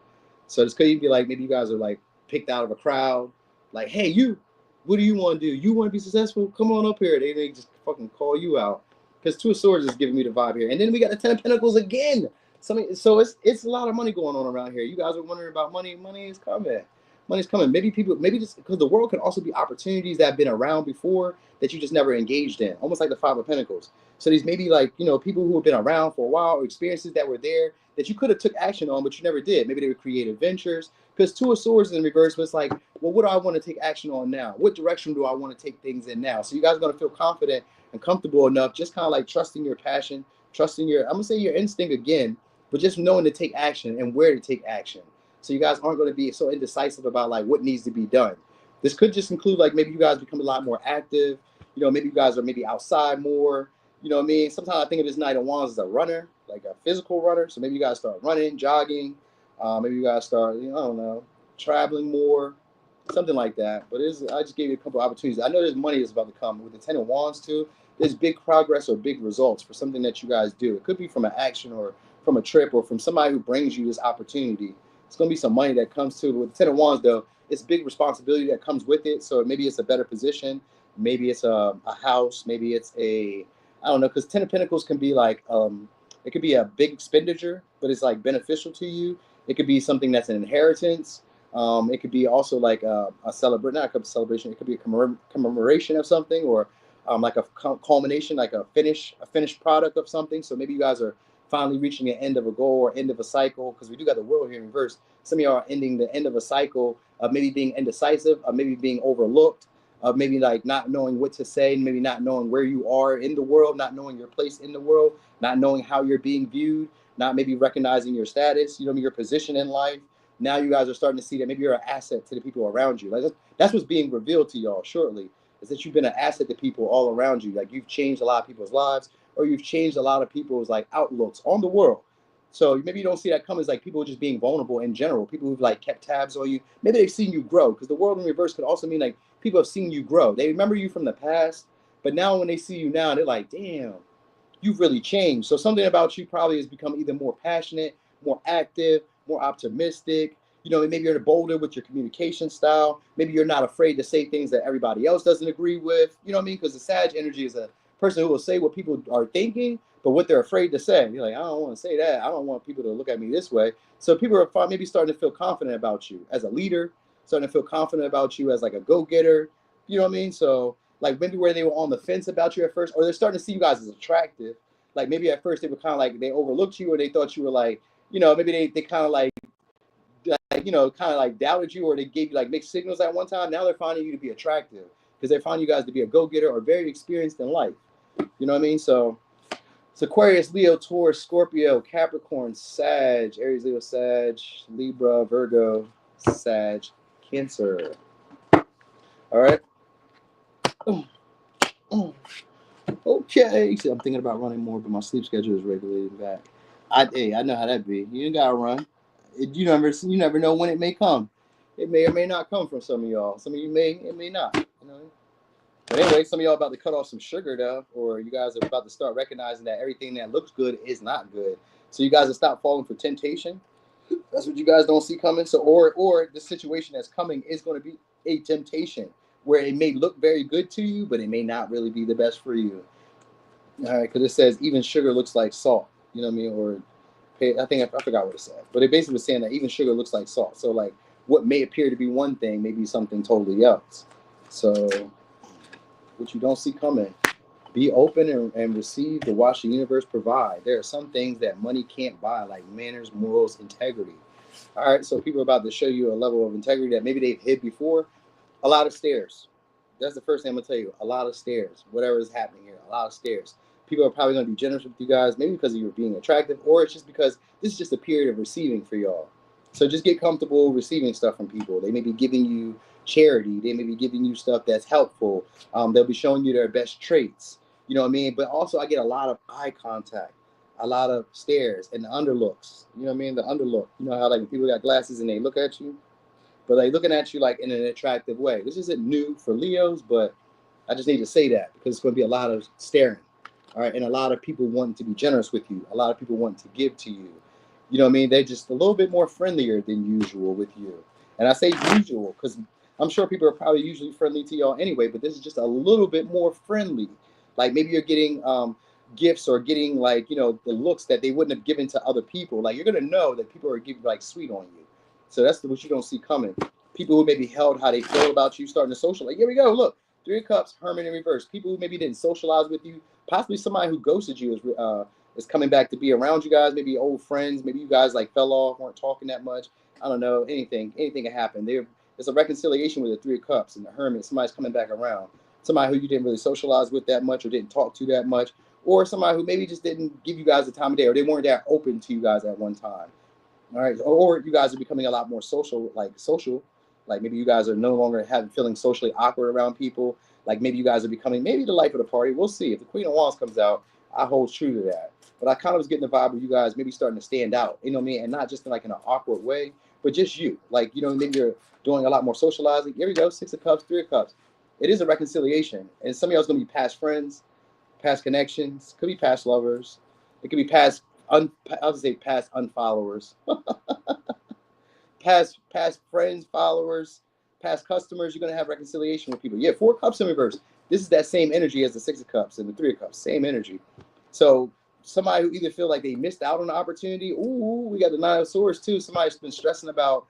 So this could be like, maybe you guys are like picked out of a crowd, like, hey, you, what do you want to do? You want to be successful? Come on up here. They just fucking call you out. Because Two of Swords is giving me the vibe here. And then we got the 10 of Pentacles again. So it's a lot of money going on around here. You guys are wondering about money. Money is coming. Money's coming. Maybe just because the world can also be opportunities that have been around before that you just never engaged in. Almost like the 5 of Pentacles. So these maybe like, you know, people who have been around for a while, or experiences that were there that you could have took action on, but you never did. Maybe they were creative ventures. Because Two of Swords in reverse, but it's like, well, what do I want to take action on now? What direction do I want to take things in now? So you guys are going to feel confident and comfortable enough, just kind of like trusting your passion, trusting your, I'm going to say your instinct again, but just knowing to take action and where to take action. So you guys aren't going to be so indecisive about like what needs to be done. This could just include like maybe you guys become a lot more active. You know, maybe you guys are maybe outside more. You know what I mean? Sometimes I think of this Knight of Wands as a runner, like a physical runner. So maybe you guys start running, jogging. Maybe you guys start, you know, I don't know, traveling more, something like that. But I just gave you a couple of opportunities. I know there's money that's about to come with the 10 of Wands too. There's big progress or big results for something that you guys do. It could be from an action, or from a trip, or from somebody who brings you this opportunity. It's going to be some money that comes to. With the 10 of Wands though, it's big responsibility that comes with it. So maybe it's a better position. Maybe it's a house. Maybe it's I don't know, because 10 of Pentacles can be like, it could be a big expenditure, but it's like beneficial to you. It could be something that's an inheritance. It could be also like a celebration, not a celebration. It could be a commemoration of something, or like a culmination, like a finished product of something. So maybe you guys are finally reaching the end of a goal or end of a cycle, because we do got the world here in reverse. Some of y'all are ending the end of a cycle of maybe being indecisive, of maybe being overlooked, of maybe like not knowing what to say, maybe not knowing where you are in the world, not knowing your place in the world, not knowing how you're being viewed, not maybe recognizing your status, you know, your position in life. Now you guys are starting to see that maybe you're an asset to the people around you. Like that's what's being revealed to y'all shortly, is that you've been an asset to people all around you. Like you've changed a lot of people's lives, or you've changed a lot of people's like outlooks on the world. So maybe you don't see that come as like people just being vulnerable in general, people who've like kept tabs on you. Maybe they've seen you grow, because the world in reverse could also mean like people have seen you grow. They remember you from the past, but now when they see you now, they're like, damn, you've really changed. So something about you probably has become either more passionate, more active, more optimistic. You know, maybe you're bolder with your communication style. Maybe you're not afraid to say things that everybody else doesn't agree with. You know what I mean? Because the Sag energy is a person who will say what people are thinking, but what they're afraid to say. You're like, I don't want to say that. I don't want people to look at me this way. So people are maybe starting to feel confident about you as a leader, starting to feel confident about you as like a go-getter. You know what I mean? So like maybe where they were on the fence about you at first, or they're starting to see you guys as attractive. Like maybe at first they were kind of like, they overlooked you, or they thought you were like, you know, maybe they kind of like, you know, kind of like doubted you, or they gave you like mixed signals at one time. Now they're finding you to be attractive because they find you guys to be a go-getter or very experienced in life. You know what I mean? So it's Aquarius, Leo, Taurus, Scorpio, Capricorn, Sag, Aries, Leo, Sag, Libra, Virgo, Sag, Cancer. All right. Okay. See, I'm thinking about running more, but my sleep schedule is regulating back. I know how that be. You ain't gotta run. You never know when it may come. It may or may not come from some of y'all. Some of you may, it may not. You know. But anyway, some of y'all about to cut off some sugar though, or you guys are about to start recognizing that everything that looks good is not good. So you guys will stop falling for temptation. That's what you guys don't see coming. So or the situation that's coming is going to be a temptation where it may look very good to you, but it may not really be the best for you. All right, because it says even sugar looks like salt. You know what I mean? Or I forgot what it said, but it basically was saying that even sugar looks like salt. So like what may appear to be one thing may be something totally else. So what you don't see coming. Be open and receive the watch the universe provide. There are some things that money can't buy, like manners, morals, integrity. All right, so people are about to show you a level of integrity that maybe they've hid before. A lot of stairs. That's the first thing I'm going to tell you. A lot of stairs. Whatever is happening here, a lot of stairs. People are probably going to be generous with you guys, maybe because of you being attractive, or it's just because this is just a period of receiving for y'all. So just get comfortable receiving stuff from people. They may be giving you charity. They may be giving you stuff that's helpful. They'll be showing you their best traits. You know what I mean? But also I get a lot of eye contact, a lot of stares and the underlooks. You know what I mean? The underlook. You know how like when people got glasses and they look at you, but like looking at you like in an attractive way. This isn't new for Leos, but I just need to say that because it's going to be a lot of staring. All right. And a lot of people wanting to be generous with you. A lot of people wanting to give to you. You know what I mean? They're just a little bit more friendlier than usual with you. And I say usual because I'm sure people are probably usually friendly to y'all anyway, but this is just a little bit more friendly. Like maybe you're getting gifts or getting like, you know, the looks that they wouldn't have given to other people. Like you're going to know that people are giving like sweet on you. So that's what you don't see coming. People who maybe held how they feel about you, starting to socialize. Here we go. Look, 3 of Cups, Hermit in reverse. People who maybe didn't socialize with you, possibly somebody who ghosted you is coming back to be around you guys. Maybe old friends. Maybe you guys like fell off, weren't talking that much. I don't know. Anything can happen. There's a reconciliation with the 3 of Cups and the Hermit. Somebody's coming back around. Somebody who you didn't really socialize with that much or didn't talk to that much, or somebody who maybe just didn't give you guys the time of day or they weren't that open to you guys at one time. All right, or you guys are becoming a lot more social. Like maybe you guys are no longer feeling socially awkward around people. Like maybe you guys are becoming maybe the life of the party. We'll see. If the Queen of Wands comes out, I hold true to that. But I kind of was getting the vibe of you guys maybe starting to stand out, you know what I mean? And not just in like in an awkward way, but just you. Like, you know, maybe you're doing a lot more socializing. Here we go, 6 of Cups, 3 of Cups. It is a reconciliation. And some of y'all is going to be past friends, past connections, could be past lovers. It could be past, I'll say past unfollowers. past friends, followers, past customers. You're going to have reconciliation with people. Yeah, 4 Cups in reverse. This is that same energy as the 6 of Cups and the 3 of Cups. Same energy. So somebody who either feel like they missed out on the opportunity. Ooh, we got the 9 of Swords too. Somebody's been stressing about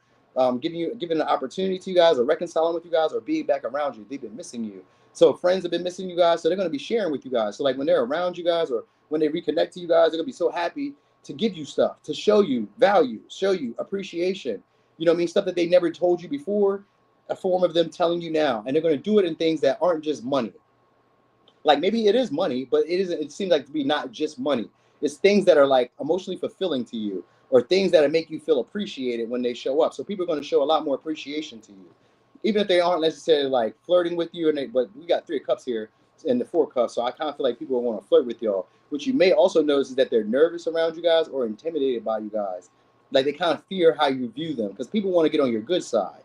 giving an opportunity to you guys or reconciling with you guys or being back around you. They've been missing you. So friends have been missing you guys. So they're going to be sharing with you guys. So like when they're around you guys or when they reconnect to you guys, they're going to be so happy to give you stuff, to show you value, show you appreciation. You know what I mean? Stuff that they never told you before, a form of them telling you now. And they're going to do it in things that aren't just money. Like maybe it is money, but it isn't. It seems like to be not just money. It's things that are like emotionally fulfilling to you or things that make you feel appreciated when they show up. So people are going to show a lot more appreciation to you, even if they aren't necessarily like flirting with you. But we got 3 of Cups here and the 4 Cups. So I kind of feel like people want to flirt with y'all. What you may also notice is that they're nervous around you guys or intimidated by you guys. Like they kind of fear how you view them because people want to get on your good side.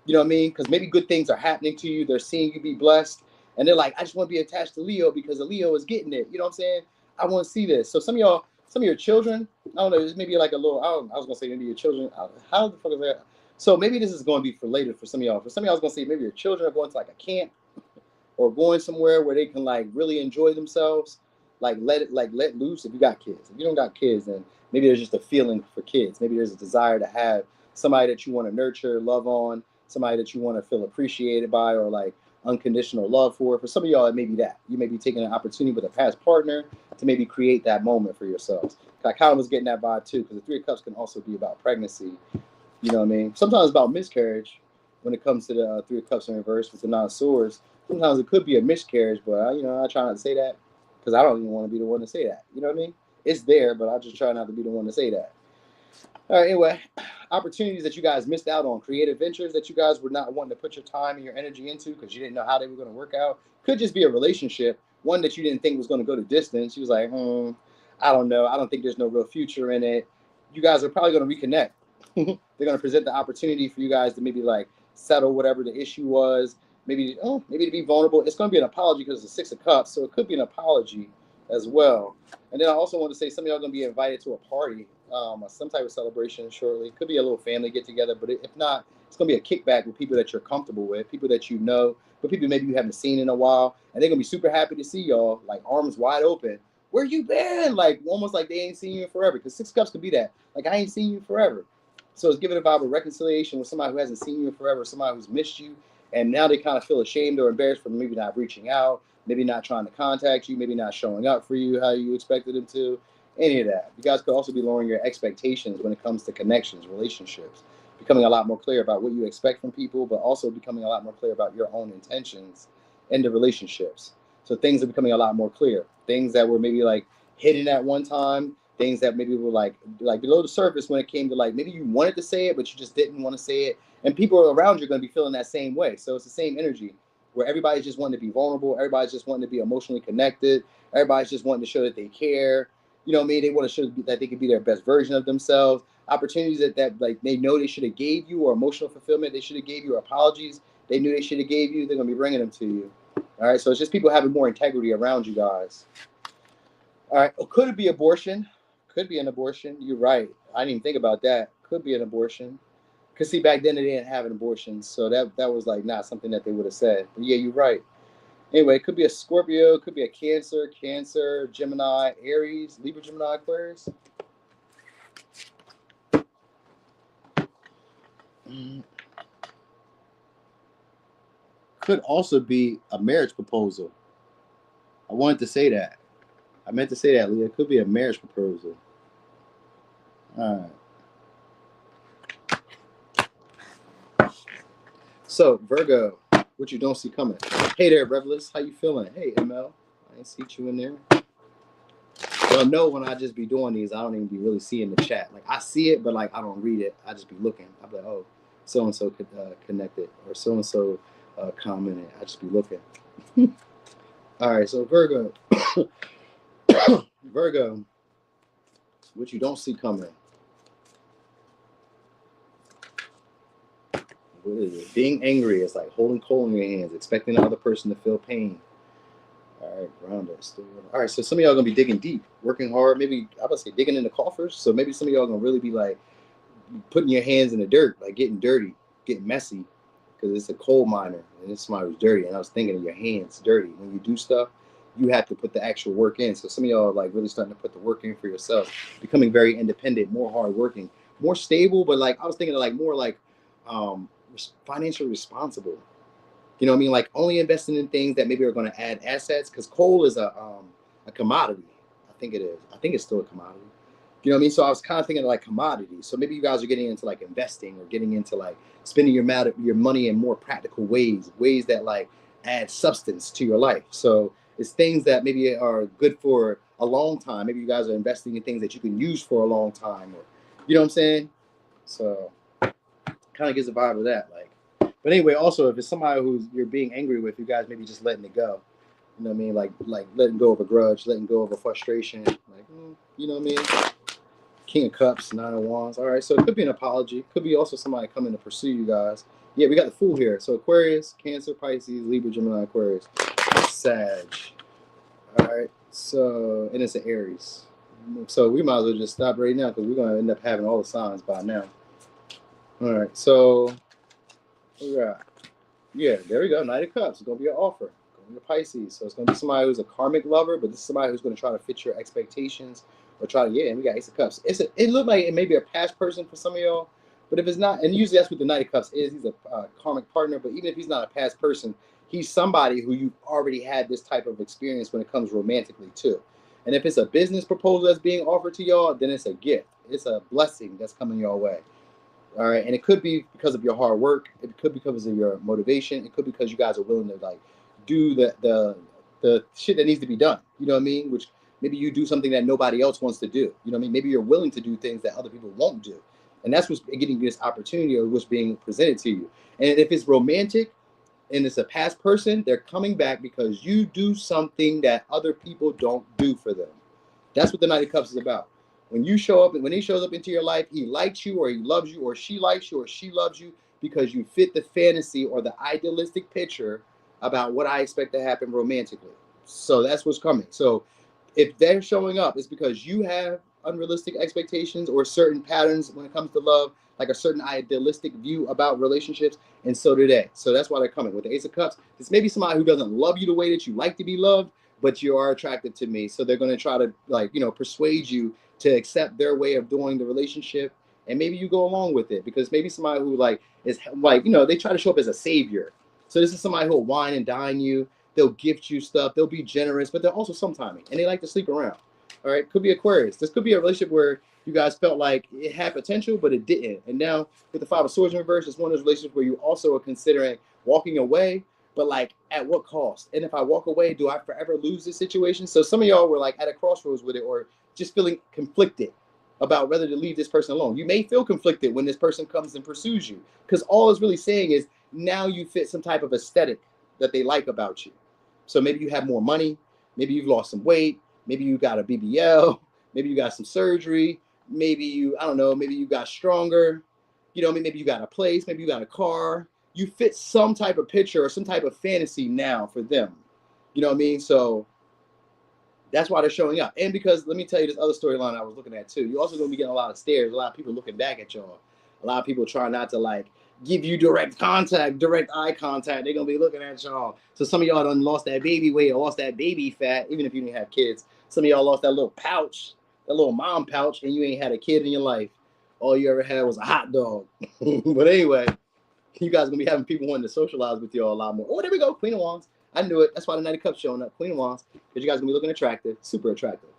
You know what I mean? Because maybe good things are happening to you. They're seeing you be blessed. And they're like, I just want to be attached to Leo because the Leo is getting it. You know what I'm saying? I want to see this. So some of your children, I don't know, this maybe like a little, I was going to say maybe your children. How the fuck is that? So maybe this is going to be for later for some of y'all. For some of y'all, I was going to say maybe your children are going to like a camp or going somewhere where they can like really enjoy themselves. like let loose if you got kids. If you don't got kids, then maybe there's just a feeling for kids. Maybe there's a desire to have somebody that you want to nurture, love on, somebody that you want to feel appreciated by, or like unconditional love for. For some of y'all, it may be that. You may be taking an opportunity with a past partner to maybe create that moment for yourselves. I kind of was getting that vibe too, because the Three of Cups can also be about pregnancy. You know what I mean? Sometimes it's about miscarriage when it comes to the Three of Cups in reverse with the Nine of Swords. Sometimes it could be a miscarriage, but I try not to say that because I don't even want to be the one to say that. You know what I mean? It's there, but I just try not to be the one to say that. All right, anyway, opportunities that you guys missed out on, creative ventures that you guys were not wanting to put your time and your energy into because you didn't know how they were going to work out. Could just be a relationship, one that you didn't think was going to go to distance. You was like, I don't know. I don't think there's no real future in it. You guys are probably going to reconnect. They're going to present the opportunity for you guys to maybe like settle whatever the issue was. Maybe to be vulnerable. It's going to be an apology because it's the Six of Cups, so it could be an apology as well. And then I also want to say some of y'all are going to be invited to a party, some type of celebration shortly. It could be a little family get together, but if not, it's going to be a kickback with people that you're comfortable with, people that you know, but people maybe you haven't seen in a while, and they're going to be super happy to see y'all, like arms wide open. Where you been? Like almost like they ain't seen you in forever, because Six Cups could be that. Like, I ain't seen you forever. So it's giving a vibe of reconciliation with somebody who hasn't seen you in forever, somebody who's missed you, and now they kind of feel ashamed or embarrassed for maybe not reaching out, maybe not trying to contact you, maybe not showing up for you how you expected them to, any of that. You guys could also be lowering your expectations when it comes to connections, relationships, becoming a lot more clear about what you expect from people, but also becoming a lot more clear about your own intentions in the relationships. So things are becoming a lot more clear. Things that were maybe like hidden at one time, things that maybe were like below the surface when it came to like maybe you wanted to say it, but you just didn't want to say it. And people around you are going to be feeling that same way. So it's the same energy where everybody's just wanting to be vulnerable. Everybody's just wanting to be emotionally connected. Everybody's just wanting to show that they care. You know what I mean? They want to show that they could be their best version of themselves. Opportunities that like they know they should have gave you, or emotional fulfillment they should have gave you, or apologies they knew they should have gave you, they're going to be bringing them to you. All right, so it's just people having more integrity around you guys. All right, could it be abortion? Could be an abortion. You're right. I didn't even think about that. Could be an abortion. Because see, back then they didn't have an abortion, so that was like not something that they would have said. But yeah, you're right. Anyway, it could be a Scorpio, could be a Cancer, Gemini, Aries, Libra, Gemini, Aquarius. Could also be a marriage proposal. I wanted to say that. I meant to say that, Leah. It could be a marriage proposal. All right. So, Virgo, what you don't see coming. Hey there, Revelers. How you feeling? Hey, ML. I didn't see you in there. Well, no, when I just be doing these, I don't even be really seeing the chat. Like, I see it, but, like, I don't read it. I just be looking. I'm like, oh, so-and-so connected, or so-and-so commented. I just be looking. All right, so Virgo. Virgo, what you don't see coming. What is it? Being angry is like holding coal in your hands, expecting the other person to feel pain. All right, grounded. All right, so some of y'all are going to be digging deep, working hard. Maybe, I would say digging in the coffers. So maybe some of y'all are going to really be like putting your hands in the dirt, like getting dirty, getting messy, because it's a coal miner and it's somebody who's dirty. And I was thinking of your hands dirty. When you do stuff, you have to put the actual work in. So some of y'all are like really starting to put the work in for yourself, becoming very independent, more hardworking, more stable. But like I was thinking of like more like financially responsible. You know what I mean? Like only investing in things that maybe are going to add assets, because coal is a commodity. I think it is. I think it's still a commodity. You know what I mean? So I was kind of thinking of like commodities. So maybe you guys are getting into like investing or getting into like spending your money in more practical ways that like add substance to your life. So it's things that maybe are good for a long time. Maybe you guys are investing in things that you can use for a long time, or you know what I'm saying? So kind of gives a vibe of that. Like, but anyway, also if it's somebody who's you're being angry with, you guys maybe just letting it go. You know what I mean? Like letting go of a grudge, letting go of a frustration. Like, you know what I mean? King of Cups, Nine of Wands. All right, so it could be an apology. Could be also somebody coming to pursue you guys. Yeah, we got the Fool here. So Aquarius, Cancer, Pisces, Libra, Gemini, Aquarius, Sag. All right, so, and it's an Aries. So we might as well just stop right now because we're going to end up having all the signs by now. All right, so, what we got? Yeah, there we go. Knight of Cups. It's going to be an offer. You're Pisces, so it's going to be somebody who's a karmic lover, but this is somebody who's going to try to fit your expectations or try to, yeah, and we got Ace of Cups. It looked like it may be a past person for some of y'all, but if it's not, and usually that's what the Knight of Cups is, he's a karmic partner, but even if he's not a past person, he's somebody who you've already had this type of experience when it comes romantically too. And if it's a business proposal that's being offered to y'all, then it's a gift. It's a blessing that's coming your way. All right. And it could be because of your hard work. It could be because of your motivation. It could be because you guys are willing to like do the shit that needs to be done. You know what I mean? Which maybe you do something that nobody else wants to do. You know what I mean? Maybe you're willing to do things that other people won't do. And that's what's getting you this opportunity or what's being presented to you. And if it's romantic and it's a past person, they're coming back because you do something that other people don't do for them. That's what the Knight of Cups is about. When you show up, when he shows up into your life, he likes you or he loves you or she likes you or she loves you because you fit the fantasy or the idealistic picture about what I expect to happen romantically. So that's what's coming. So if they're showing up, it's because you have unrealistic expectations or certain patterns when it comes to love, like a certain idealistic view about relationships, and so do they. So that's why they're coming. With the Ace of Cups, this may be somebody who doesn't love you the way that you like to be loved, but you are attracted to me. So they're going to try to, like, you know, persuade you to accept their way of doing the relationship, and maybe you go along with it because maybe somebody who like is like, you know, they try to show up as a savior. So this is somebody who will wine and dine you. They'll gift you stuff. They'll be generous, but they're also sometiming, and they like to sleep around. All right, could be Aquarius. This could be a relationship where you guys felt like it had potential, but it didn't. And now with the Five of Swords in reverse, it's one of those relationships where you also are considering walking away, but like at what cost? And if I walk away, do I forever lose this situation? So some of y'all were like at a crossroads with it, or just feeling conflicted about whether to leave this person alone. You may feel conflicted when this person comes and pursues you, because all it's really saying is now you fit some type of aesthetic that they like about you. So maybe you have more money, maybe you've lost some weight, maybe you got a BBL, maybe you got some surgery, maybe you, I don't know, maybe you got stronger, you know, maybe you got a place, maybe you got a car. You fit some type of picture or some type of fantasy now for them. You know what I mean? So that's why they're showing up. And because, let me tell you this other storyline I was looking at too. You're also going to be getting a lot of stares, a lot of people looking back at y'all. A lot of people trying not to like give you direct contact, direct eye contact. They're going to be looking at y'all. So some of y'all done lost that baby weight or lost that baby fat, even if you didn't have kids. Some of y'all lost that little pouch, that little mom pouch, and you ain't had a kid in your life. All you ever had was a hot dog. But anyway, you guys are going to be having people wanting to socialize with you all a lot more. Oh, there we go. Queen of Wands. I knew it. That's why the Knight of Cups showing up. Queen of Wands. Because you guys are going to be looking attractive. Super attractive.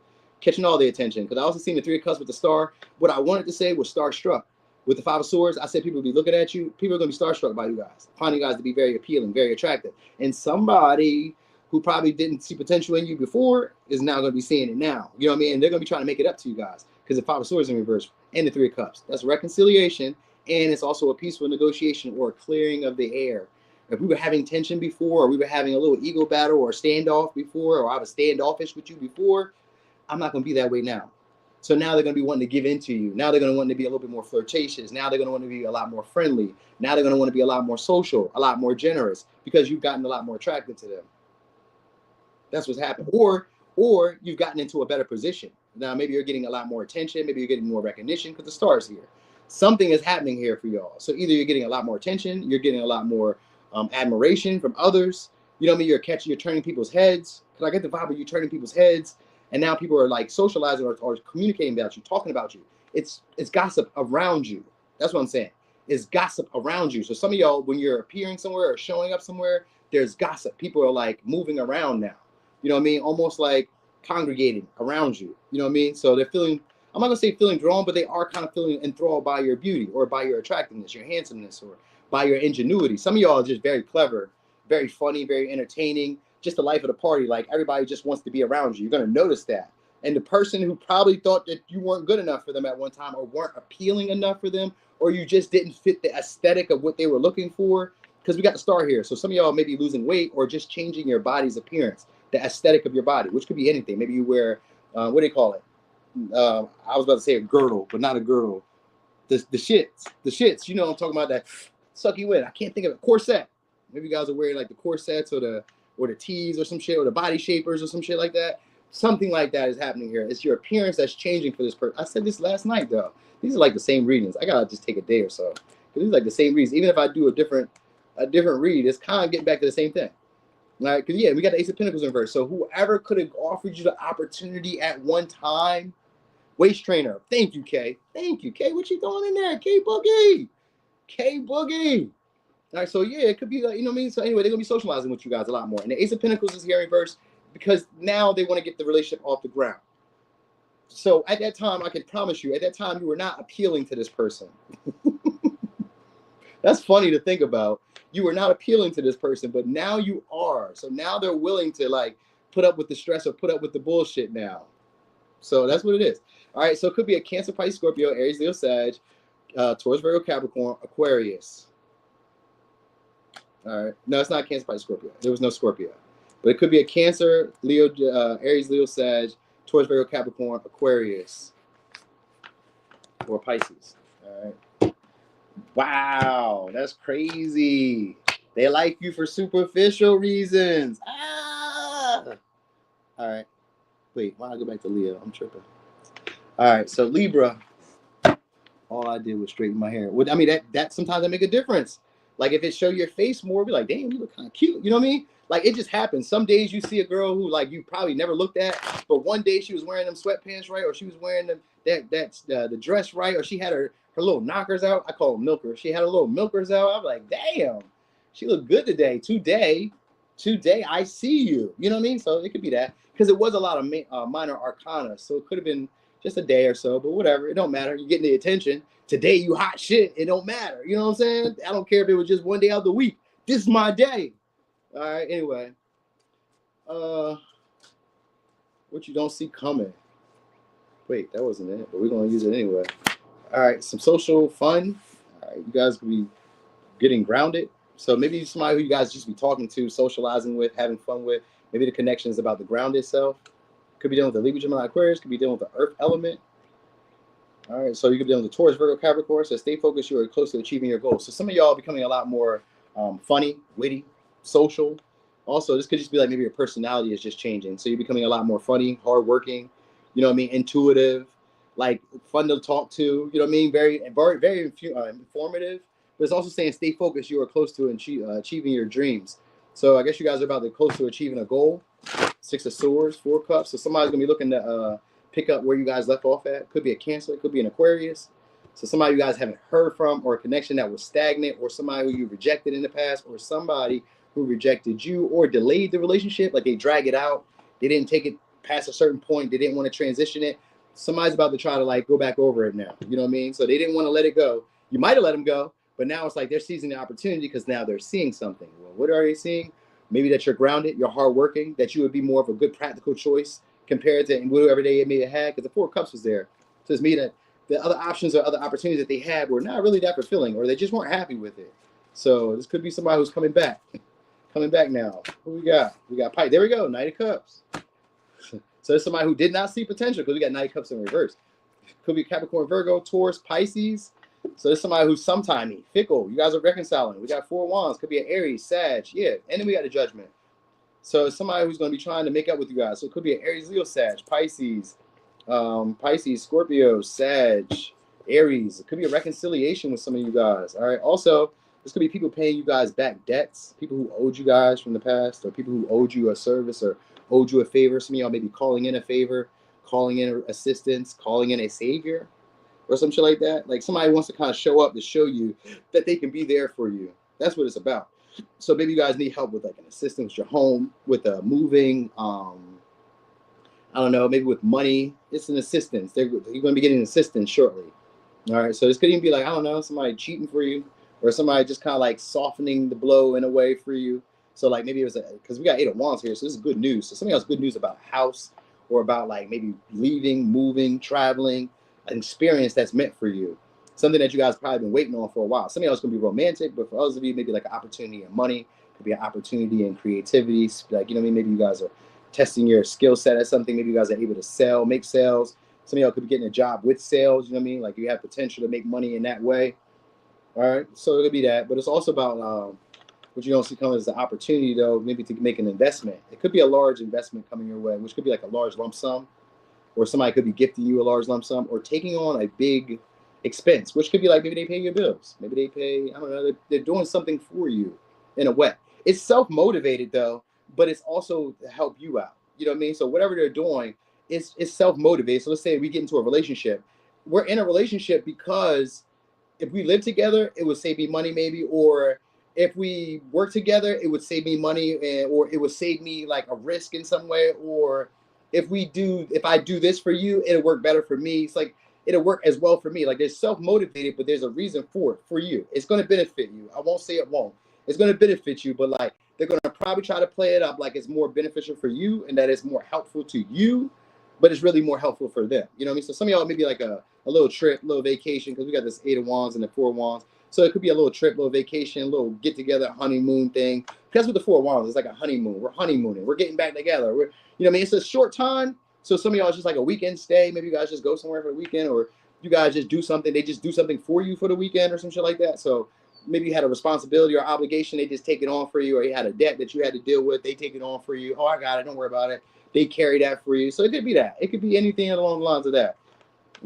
Catching all the attention. Because I also seen the Three of Cups with the star. What I wanted to say was starstruck. With the Five of Swords, I said people will be looking at you. People are going to be starstruck by you guys. Finding you guys to be very appealing, very attractive. And somebody who probably didn't see potential in you before is now going to be seeing it now. You know what I mean? And they're going to be trying to make it up to you guys. Because the Five of Swords in reverse and the Three of Cups. That's reconciliation. And it's also a peaceful negotiation or a clearing of the air. If we were having tension before, or we were having a little ego battle or standoff before, or I was standoffish with you before, I'm not going to be that way now. So now they're going to be wanting to give in to you. Now they're going to want to be a little bit more flirtatious. Now they're going to want to be a lot more friendly. Now they're going to want to be a lot more social, a lot more generous, because you've gotten a lot more attracted to them. That's what's happened. Or you've gotten into a better position. Now maybe you're getting a lot more attention. Maybe you're getting more recognition because the star's here. Something is happening here for y'all. So either you're getting a lot more attention, you're getting a lot more admiration from others. You know what I mean? You're turning people's heads. Because I get the vibe of you turning people's heads. And now people are like socializing or communicating about you, talking about you. It's gossip around you. That's what I'm saying. It's gossip around you. So some of y'all, when you're appearing somewhere or showing up somewhere, there's gossip. People are like moving around now. You know what I mean? Almost like congregating around you. You know what I mean? So they're feeling, I'm not going to say feeling drawn, but they are kind of feeling enthralled by your beauty or by your attractiveness, your handsomeness, or by your ingenuity. Some of y'all are just very clever, very funny, very entertaining. Just the life of the party. Like everybody just wants to be around you. You're going to notice that. And the person who probably thought that you weren't good enough for them at one time, or weren't appealing enough for them, or you just didn't fit the aesthetic of what they were looking for, because we got the star here. So some of y'all may be losing weight or just changing your body's appearance, the aesthetic of your body, which could be anything. Maybe you wear, what do they call it? I was about to say a girdle, but not a girdle. The shits, you know what I'm talking about, that suck you in. I can't think of it. Corset. Maybe you guys are wearing like the corsets or the tees or some shit, or the body shapers or some shit like that. Something like that is happening here. It's your appearance that's changing for this person. I said this last night, though. These are like the same readings. I gotta just take a day or so. These are like the same readings. Even if I do a different read, it's kind of getting back to the same thing. All right, because yeah, we got the Ace of Pentacles in reverse. So whoever could have offered you the opportunity at one time, waist trainer. Thank you, Kay. Thank you, Kay. What you doing in there, K Boogie? K Boogie. All right, so yeah, it could be like, you know what I mean? So anyway, they're gonna be socializing with you guys a lot more. And the Ace of Pentacles is here in reverse because now they want to get the relationship off the ground. So at that time, I can promise you, at that time, you were not appealing to this person. That's funny to think about. You were not appealing to this person, but now you are. So now they're willing to like put up with the stress or put up with the bullshit now. So that's what it is. All right, so it could be a Cancer, Pisces, Scorpio, Aries, Leo, Sag, Taurus, Virgo, Capricorn, Aquarius. All right, no, it's not Cancer, Pisces, Scorpio. There was no Scorpio, but it could be a Cancer, Leo, Aries, Leo, Sag, Taurus, Virgo, Capricorn, Aquarius, or Pisces. All right. Wow, that's crazy. They like you for superficial reasons. Ah! All right. Wait, why don't I go back to Leo? I'm tripping. All right, so Libra, all I did was straighten my hair. I mean, that sometimes that make a difference. Like if it show your face more, be like, damn, you look kind of cute. You know what I mean? Like it just happens. Some days you see a girl who like you probably never looked at, but one day she was wearing them sweatpants right, or she was wearing the dress right, or she had her little knockers out. I call them milkers. She had her little milkers out. I'm like, damn, she looked good today. Today, I see you. You know what I mean? So it could be that because it was a lot of minor arcana, so it could have been just a day or so, but whatever. It don't matter. You're getting the attention. Today you hot shit. It don't matter. You know what I'm saying? I don't care if it was just one day out of the week. This is my day. All right. Anyway, what you don't see coming. Wait, that wasn't it, but we're gonna use it anyway. All right, some social fun. All right, you guys could be getting grounded. So maybe somebody who you guys just be talking to, socializing with, having fun with. Maybe the connection is about the ground itself. Could be dealing with the Libra, Gemini, Aquarius. Could be dealing with the Earth element. All right, so you could be dealing with the Taurus, Virgo, Capricorn. So stay focused. You are close to achieving your goals. So some of y'all are becoming a lot more funny, witty, social. Also, this could just be like maybe your personality is just changing. So you're becoming a lot more funny, hardworking. You know what I mean? Intuitive, like fun to talk to. You know what I mean? Very, very informative. But it's also saying stay focused. You are close to achieving your dreams. So I guess you guys are about to close to achieving a goal. 6 of Swords, 4 Cups. So somebody's gonna be looking to pick up where you guys left off at. Could be a Cancer, it could be an Aquarius. So somebody you guys haven't heard from, or a connection that was stagnant, or somebody who you rejected in the past, or somebody who rejected you or delayed the relationship, like they drag it out. They didn't take it past a certain point. They didn't want to transition it. Somebody's about to try to like go back over it now. You know what I mean? So they didn't want to let it go. You might have let them go, but now it's like they're seizing the opportunity because now they're seeing something. Well, what are they seeing? Maybe that you're grounded, you're hardworking, that you would be more of a good practical choice compared to whatever they may have had, because the 4 Cups was there. So it's me that the other options or other opportunities that they had were not really that fulfilling, or they just weren't happy with it. So this could be somebody who's coming back. Coming back now. Who we got? We got Pike. There we go. Knight of Cups. So there's somebody who did not see potential because we got Knight of Cups in reverse. Could be Capricorn, Virgo, Taurus, Pisces. So there's somebody who's sometimey, fickle. You guys are reconciling. We got 4 Wands. Could be an Aries, Sag. Yeah. And then we got the Judgment. So it's somebody who's going to be trying to make up with you guys. So it could be an Aries, Leo, Sag, Pisces, Scorpio, Sag, Aries. It could be a reconciliation with some of you guys. All right. Also, this could be people paying you guys back debts, people who owed you guys from the past, or people who owed you a service or owed you a favor. Some of y'all may be calling in a favor, calling in assistance, calling in a savior, or some shit like that. Like somebody wants to kind of show up to show you that they can be there for you. That's what it's about. So maybe you guys need help with like an assistance with your home, with moving, I don't know, maybe with money. It's an assistance. You're going to be getting assistance shortly. All right. So this could even be like, I don't know, somebody cheating for you, or somebody just kind of like softening the blow in a way for you. So like maybe it was because we got 8 of Wands here. So this is good news. So somebody else good news about a house, or about like maybe leaving, moving, traveling, an experience that's meant for you. Something that you guys probably been waiting on for a while. Something else going to be romantic, but for others of you, maybe like an opportunity in money. Could be an opportunity in creativity. Like, you know what I mean? Maybe you guys are testing your skill set at something. Maybe you guys are able to sell, make sales. Some of y'all could be getting a job with sales. You know what I mean? Like you have potential to make money in that way. All right. So it could be that. But it's also about what you don't see coming as an opportunity, though, maybe to make an investment. It could be a large investment coming your way, which could be like a large lump sum, or somebody could be gifting you a large lump sum, or taking on a big expense, which could be like maybe they pay your bills. Maybe they pay, I don't know, they're doing something for you in a way. It's self-motivated though, but it's also to help you out. You know what I mean? So whatever they're doing, it's self-motivated. So let's say we get into a relationship. We're in a relationship because if we live together, it would save me money maybe, or if we work together, it would save me money, or it would save me like a risk in some way, or if I do this for you, it'll work better for me. It's like it'll work as well for me. Like there's self-motivated, but there's a reason for it for you. It's going to benefit you. I won't say it won't. It's going to benefit you, but like they're going to probably try to play it up like it's more beneficial for you and that it's more helpful to you, but it's really more helpful for them. You know what I mean? So some of y'all maybe like a little trip, a little vacation, because we got this 8 of Wands and the 4 of Wands. So it could be a little trip, little vacation, a little get together, honeymoon thing. Because with the 4 of Wands, it's like a honeymoon. We're honeymooning. We're getting back together. You know what I mean? It's a short time. So some of y'all it's just like a weekend stay. Maybe you guys just go somewhere for the weekend, or you guys just do something. They just do something for you for the weekend or some shit like that. So maybe you had a responsibility or obligation. They just take it on for you, or you had a debt that you had to deal with. They take it on for you. Oh, I got it. Don't worry about it. They carry that for you. So it could be that. It could be anything along the lines of that.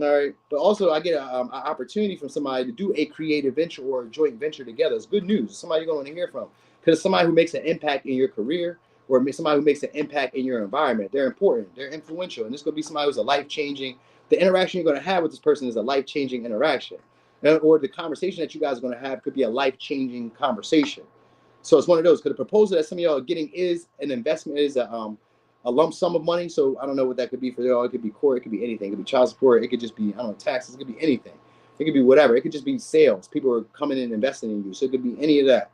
All right. But also I get an opportunity from somebody to do a creative venture or a joint venture together. It's good news. It's somebody you're going to hear from, because it's somebody who makes an impact in your career, or somebody who makes an impact in your environment. They're important. They're influential. And this is going to be somebody who's a life-changing. The interaction you're going to have with this person is a life-changing interaction. Or the conversation that you guys are going to have could be a life-changing conversation. So it's one of those. Because the proposal that some of y'all are getting is an investment, is a lump sum of money. So I don't know what that could be for y'all. It could be court. It could be anything. It could be child support. It could just be, I don't know, taxes. It could be anything. It could be whatever. It could just be sales. People are coming in and investing in you. So it could be any of that.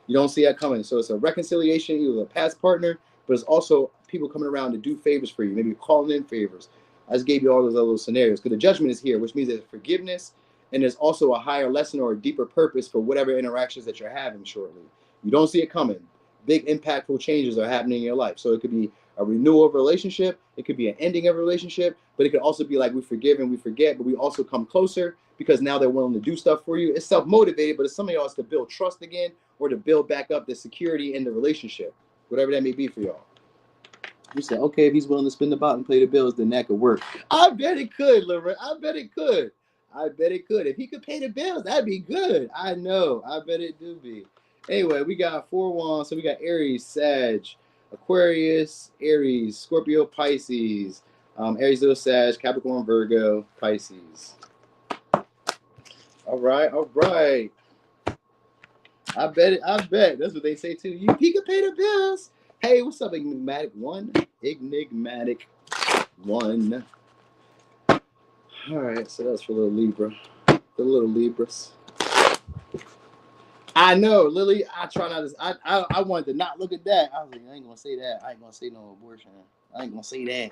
You don't see that coming. So it's a reconciliation, either a past partner, but it's also people coming around to do favors for you, maybe calling in favors. I just gave you all those other little scenarios, because the judgment is here, which means there's forgiveness, and there's also a higher lesson or a deeper purpose for whatever interactions that you're having shortly. You don't see it coming. Big impactful changes are happening in your life. So it could be a renewal of a relationship. It could be an ending of a relationship, but it could also be like we forgive and we forget, but we also come closer because now they're willing to do stuff for you. It's self-motivated, but it's some of y'all is to build trust again, or to build back up the security in the relationship, whatever that may be for y'all. You say, okay, if he's willing to spin the bottom and pay the bills, then that could work. I bet it could, Libra. I bet it could. I bet it could. If he could pay the bills, that'd be good. I know. I bet it do be. Anyway, we got 4 Wands. So we got Aries, Sag, Aquarius, Aries, Scorpio, Pisces, Aries, Leo, Sag, Capricorn, Virgo, Pisces. All right, all right. I bet it. I bet. That's what they say too. He could pay the bills. Hey, what's up, Enigmatic One? Enigmatic One. All right, so that's for little Libra. The little Libras. I know, Lily. I try not to. I wanted to not look at that. I was like, I ain't gonna say that. I ain't gonna say no abortion. I ain't gonna say that.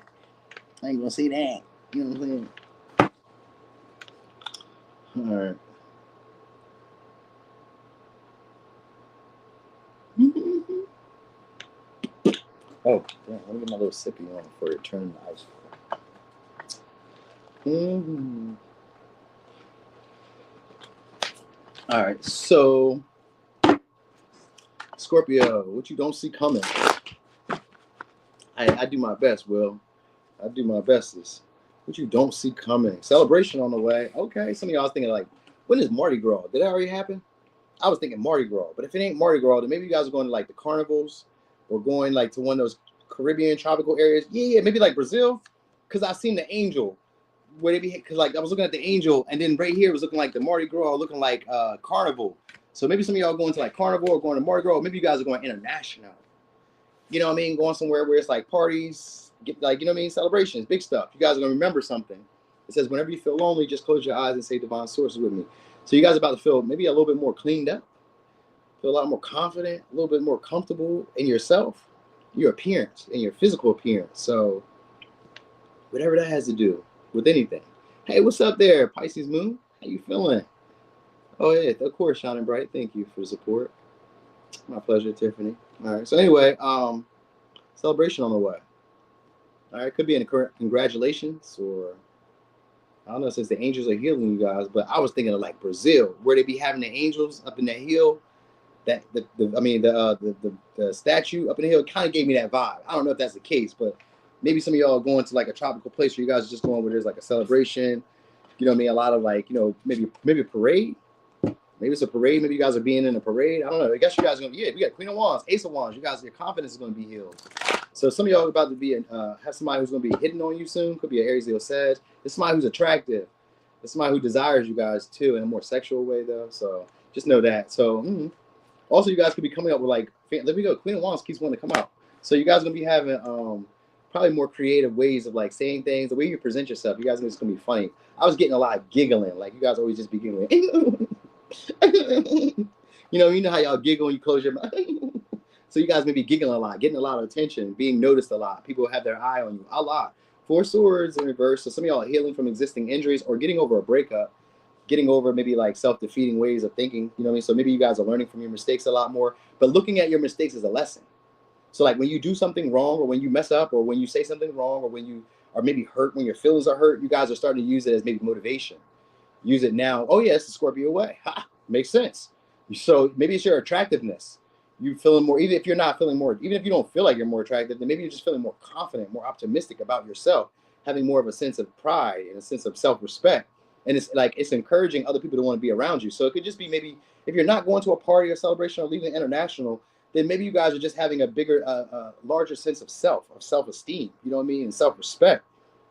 I ain't gonna say that. You know what I'm saying? All right. Oh, yeah, let me get my little sippy on before it turns ice. All right, so Scorpio, what you don't see coming. I do my best, Will. I do my bestest. What you don't see coming. Celebration on the way. Okay, some of y'all was thinking like, when is Mardi Gras? Did that already happen? I was thinking Mardi Gras, but if it ain't Mardi Gras, then maybe you guys are going to like the carnivals, or going like to one of those Caribbean tropical areas. Yeah, maybe like Brazil, because I seen the angel. Where they be, because like I was looking at the angel, and then right here was looking like the Mardi Gras, looking like carnival. So maybe some of y'all going to like carnival or going to Mardi Gras. Maybe you guys are going international. You know what I mean? Going somewhere where it's like parties, get like, you know what I mean? Celebrations, big stuff. You guys are gonna remember something. It says, whenever you feel lonely, just close your eyes and say divine source with me. So you guys are about to feel maybe a little bit more cleaned up, feel a lot more confident, a little bit more comfortable in yourself, your appearance, and your physical appearance. So whatever that has to do with anything. Hey, what's up there, Pisces Moon? How you feeling? Oh yeah, of course, shining bright. Thank you for the support. My pleasure, Tiffany. All right. So anyway, celebration on the way. All right, could be in congratulations, or I don't know, since the angels are healing you guys, but I was thinking of like Brazil, where they be having the angels up in that hill. That the statue up in the hill kind of gave me that vibe. I don't know if that's the case, but maybe some of y'all are going to like a tropical place where you guys are just going where there's like a celebration. You know what I mean? A lot of like, you know, maybe a parade. Maybe it's a parade. Maybe you guys are being in a parade. I don't know. I guess you guys are going to, yeah, we got Queen of Wands, Ace of Wands. You guys, your confidence is going to be healed. So some of y'all are about to be, have somebody who's going to be hitting on you soon. Could be an Aries, Leo, Sag. It's somebody who's attractive. It's somebody who desires you guys too in a more sexual way though. So just know that. So also you guys could be coming up with like, let me go. Queen of Wands keeps wanting to come out. So you guys are going to be having probably more creative ways of like saying things. The way you present yourself, you guys are just going to be funny. I was getting a lot of giggling. Like you guys always just be giggling. You know how y'all giggle when you close your mouth. So you guys may be giggling a lot, getting a lot of attention, being noticed a lot. People have their eye on you a lot. 4 swords in reverse. So some of y'all are healing from existing injuries or getting over a breakup, getting over maybe like self-defeating ways of thinking. You know what I mean? So maybe you guys are learning from your mistakes a lot more, but looking at your mistakes as a lesson. So like when you do something wrong or when you mess up or when you say something wrong or when you are maybe hurt, when your feelings are hurt, you guys are starting to use it as maybe motivation. Use it now. Oh yeah, it's the Scorpio way. Ha, makes sense. So maybe it's your attractiveness. You feeling more, even if you're not feeling more, even if you don't feel like you're more attractive, then maybe you're just feeling more confident, more optimistic about yourself, having more of a sense of pride and a sense of self-respect. And it's like, it's encouraging other people to want to be around you. So it could just be maybe, if you're not going to a party or celebration or leaving international, then maybe you guys are just having a bigger, larger sense of self-esteem, you know what I mean? And self-respect,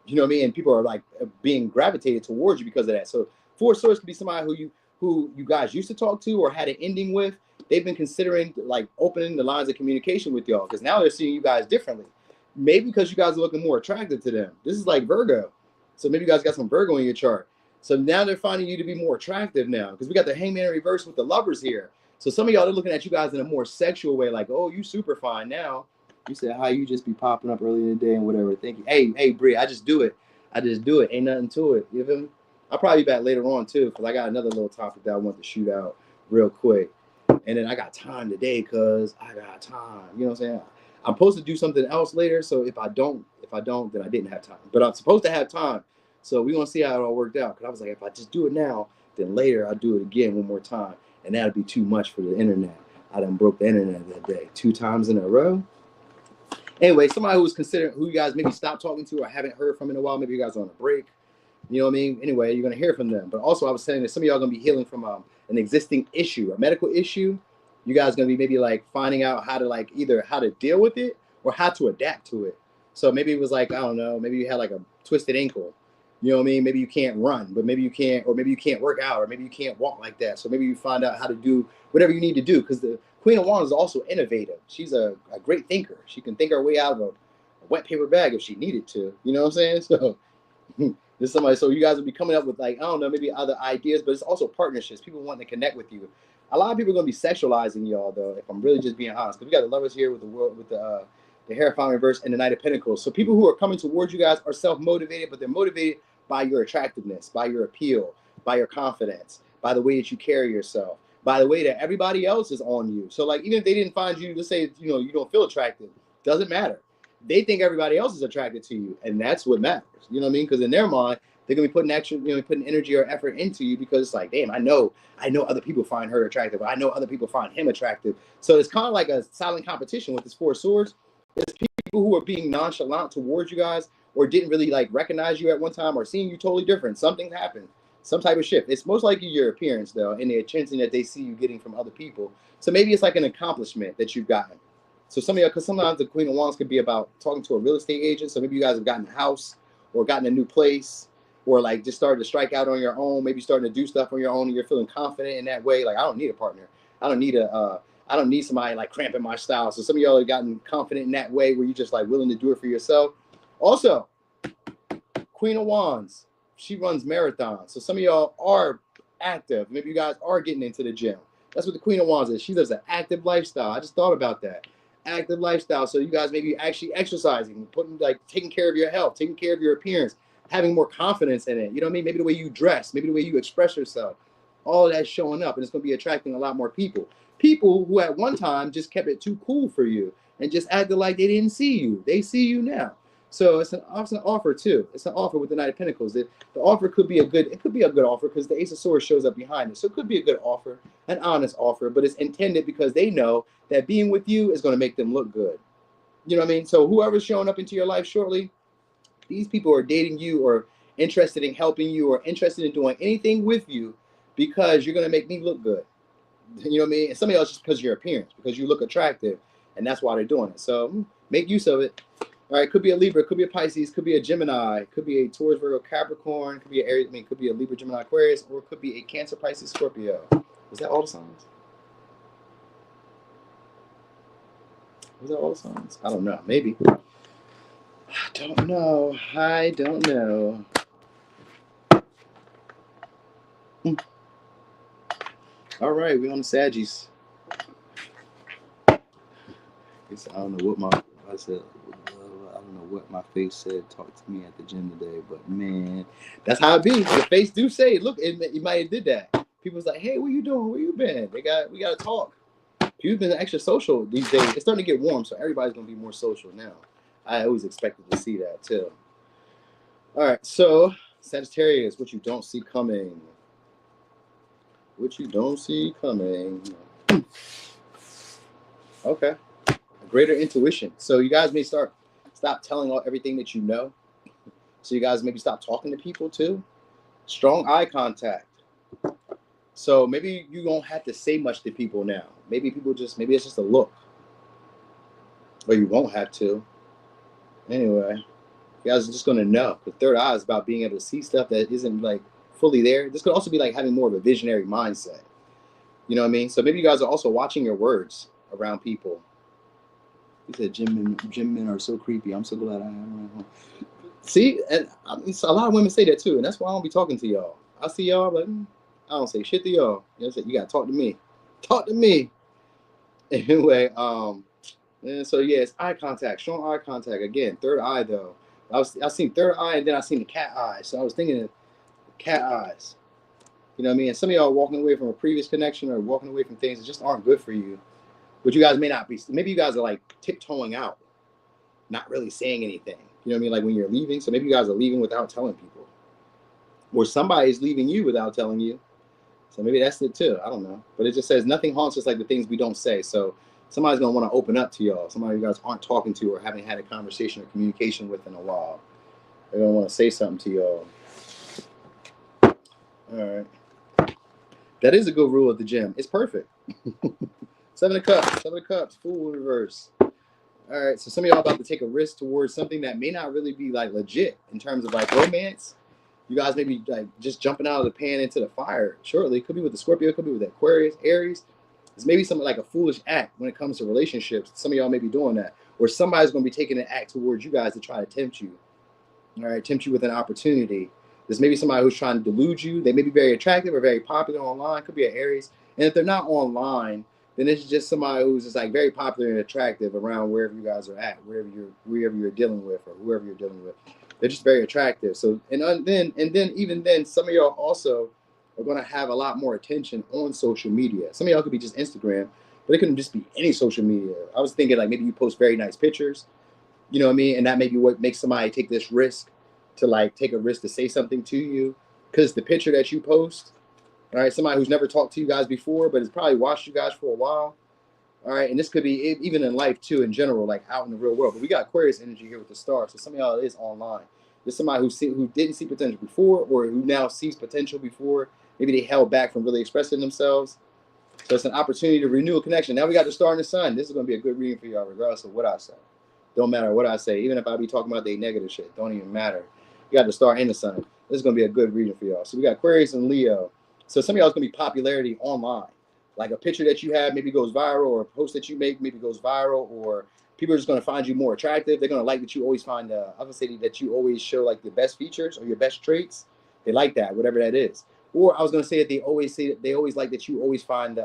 you know what I mean? And people are like being gravitated towards you because of that. So 4 swords could be somebody who you guys used to talk to or had an ending with. They've been considering like opening the lines of communication with y'all because now they're seeing you guys differently. Maybe because you guys are looking more attractive to them. This is like Virgo. So maybe you guys got some Virgo in your chart. So now they're finding you to be more attractive now because we got the Hangman in reverse with the Lovers here. So some of y'all are looking at you guys in a more sexual way, like, oh, you super fine now. You said, how you just be popping up early in the day and whatever. Thank you. Hey, Brie, I just do it. Ain't nothing to it. You feel me? I'll probably be back later on too because I got another little topic that I want to shoot out real quick. And then I got time today because I got time. You know what I'm saying? I'm supposed to do something else later. So if I don't, then I didn't have time. But I'm supposed to have time. So we want to see how it all worked out. Because I was like, if I just do it now, then later I'll do it again one more time. And that'll be too much for the internet. I done broke the internet that day 2 times in a row. Anyway, somebody who's considering, who you guys maybe stopped talking to or haven't heard from in a while. Maybe you guys are on a break. You know what I mean? Anyway, you're going to hear from them. But also I was saying that some of y'all are going to be healing from an existing issue, a medical issue. You guys are going to be maybe like finding out how to like either how to deal with it or how to adapt to it. So maybe it was like, I don't know, maybe you had like a twisted ankle. You know what I mean? Maybe you can't run, but maybe you can't, or maybe you can't work out, or maybe you can't walk like that. So maybe you find out how to do whatever you need to do because the Queen of Wands is also innovative. She's a great thinker. She can think her way out of a wet paper bag if she needed to. You know what I'm saying? So there's somebody, so you guys will be coming up with like, I don't know, maybe other ideas, but it's also partnerships. People wanting to connect with you. A lot of people are going to be sexualizing y'all though, if I'm really just being honest. Because we got the Lovers here with the world, with the Hierophant reverse and the Knight of Pentacles. So people who are coming towards you guys are self-motivated, but they're motivated by your attractiveness, by your appeal, by your confidence, by the way that you carry yourself, by the way that everybody else is on you. So like, even if they didn't find you, let's say, you know, you don't feel attractive, doesn't matter. They think everybody else is attracted to you, and that's what matters. You know what I mean? Because in their mind, they're gonna be putting extra, you know, putting energy or effort into you because it's like, damn, I know other people find her attractive. I know other people find him attractive. So it's kind of like a silent competition with this 4 swords. It's people who are being nonchalant towards you guys or didn't really like recognize you at one time or seeing you totally different. Something happened, some type of shift. It's most likely your appearance though, and the attention that they see you getting from other people. So maybe it's like an accomplishment that you've gotten. So some of y'all, because sometimes the Queen of Wands could be about talking to a real estate agent. So maybe you guys have gotten a house or gotten a new place or like just started to strike out on your own, maybe starting to do stuff on your own and you're feeling confident in that way. Like, I don't need a partner. I don't need somebody like cramping my style. So some of y'all have gotten confident in that way where you're just like willing to do it for yourself. Also, Queen of Wands, she runs marathons. So some of y'all are active. Maybe you guys are getting into the gym. That's what the Queen of Wands is. She does an active lifestyle. I just thought about that. Active lifestyle. So you guys maybe actually exercising, putting like taking care of your health, taking care of your appearance, having more confidence in it. You know what I mean? Maybe the way you dress, maybe the way you express yourself. All of that's showing up, and it's going to be attracting a lot more people. People who at one time just kept it too cool for you and just acted like they didn't see you. They see you now. So it's an offer too. It's an offer with the Knight of Pentacles. The offer could be a good offer because the Ace of Swords shows up behind it. So it could be a good offer, an honest offer, but it's intended because they know that being with you is going to make them look good. You know what I mean? So whoever's showing up into your life shortly, these people are dating you or interested in helping you or interested in doing anything with you because you're going to make me look good. You know what I mean? And some of y'all just because of your appearance, because you look attractive, and that's why they're doing it. So make use of it. All right, could be a Libra, could be a Pisces, could be a Gemini, could be a Taurus, Virgo, Capricorn, could be an Aries, could be a Libra, Gemini, Aquarius, or it could be a Cancer, Pisces, Scorpio. Was that all the signs? Was that all the signs? I don't know. Maybe. I don't know. I don't know. All right, we're on the Saggies. I don't know what I said. I don't know what my face said. Talk to me at the gym today, but man, that's how it be. The face do say, look, you might have did that. People's like, hey, what you doing? Where you been? We got to talk. You've been extra social these days. It's starting to get warm, so everybody's gonna be more social now. I always expected to see that too. All right, so Sagittarius, what you don't see coming. What you don't see coming. Okay. A greater intuition. So you guys may stop telling everything that you know. So you guys maybe stop talking to people too. Strong eye contact. So maybe you don't have to say much to people now. Maybe it's just a look. Or you won't have to. Anyway, you guys are just going to know. The third eye is about being able to see stuff that isn't like fully there. This could also be like having more of a visionary mindset. You know what I mean? So maybe you guys are also watching your words around people. He said, gym men are so creepy. I'm so glad I am. See, and a lot of women say that too, and that's why I don't be talking to y'all. I see y'all, but I don't say shit to y'all. You know, you gotta talk to me. Talk to me. Anyway, and so yeah, it's eye contact, strong eye contact. Again, third eye though. I seen third eye, and then I seen the cat eye. So I was thinking of cat eyes. You know what I mean? And some of y'all are walking away from a previous connection or walking away from things that just aren't good for you. But you guys may not be. Maybe you guys are like tiptoeing out, not really saying anything. You know what I mean? Like when you're leaving. So maybe you guys are leaving without telling people. Or somebody's leaving you without telling you. So maybe that's it too. I don't know. But it just says nothing haunts us like the things we don't say. So somebody's going to want to open up to y'all. Somebody you guys aren't talking to or haven't had a conversation or communication with in a while. They're going to want to say something to y'all. All right. That is a good rule at the gym. It's perfect. Seven of Cups, Fool in reverse. All right, so some of y'all about to take a risk towards something that may not really be like legit in terms of like romance. You guys may be like just jumping out of the pan into the fire shortly. Could be with the Scorpio, could be with Aquarius, Aries. It's maybe something like a foolish act when it comes to relationships. Some of y'all may be doing that. Or somebody's going to be taking an act towards you guys to try to tempt you. All right, tempt you with an opportunity. There's maybe somebody who's trying to delude you. They may be very attractive or very popular online. Could be an Aries. And if they're not online, then it's just somebody who's just like very popular and attractive around wherever you guys are at, wherever you're dealing with, or whoever you're dealing with. They're just very attractive. So and then some of y'all also are going to have a lot more attention on social media. Some of y'all could be just Instagram, but it couldn't just be any social media. I was thinking like maybe you post very nice pictures, you know what I mean, and that may be what makes somebody take this risk to like take a risk to say something to you because the picture that you post. All right, somebody who's never talked to you guys before, but has probably watched you guys for a while. All right, and this could be even in life too, in general, like out in the real world. But we got Aquarius energy here with the star, so some of y'all is online. There's somebody who didn't see potential before, or who now sees potential before. Maybe they held back from really expressing themselves. So it's an opportunity to renew a connection. Now we got the star and the sun. This is going to be a good reading for y'all, regardless of what I say. Don't matter what I say, even if I be talking about the negative shit. Don't even matter. You got the star and the sun. This is going to be a good reading for y'all. So we got Aquarius and Leo. So some of y'all is going to be popularity online. Like a picture that you have maybe goes viral, or a post that you make maybe goes viral, or people are just going to find you more attractive. They're going to like that you always find, I would say that you always show like the best features or your best traits. They like that, whatever that is. Or I was going to say that they always like that you always find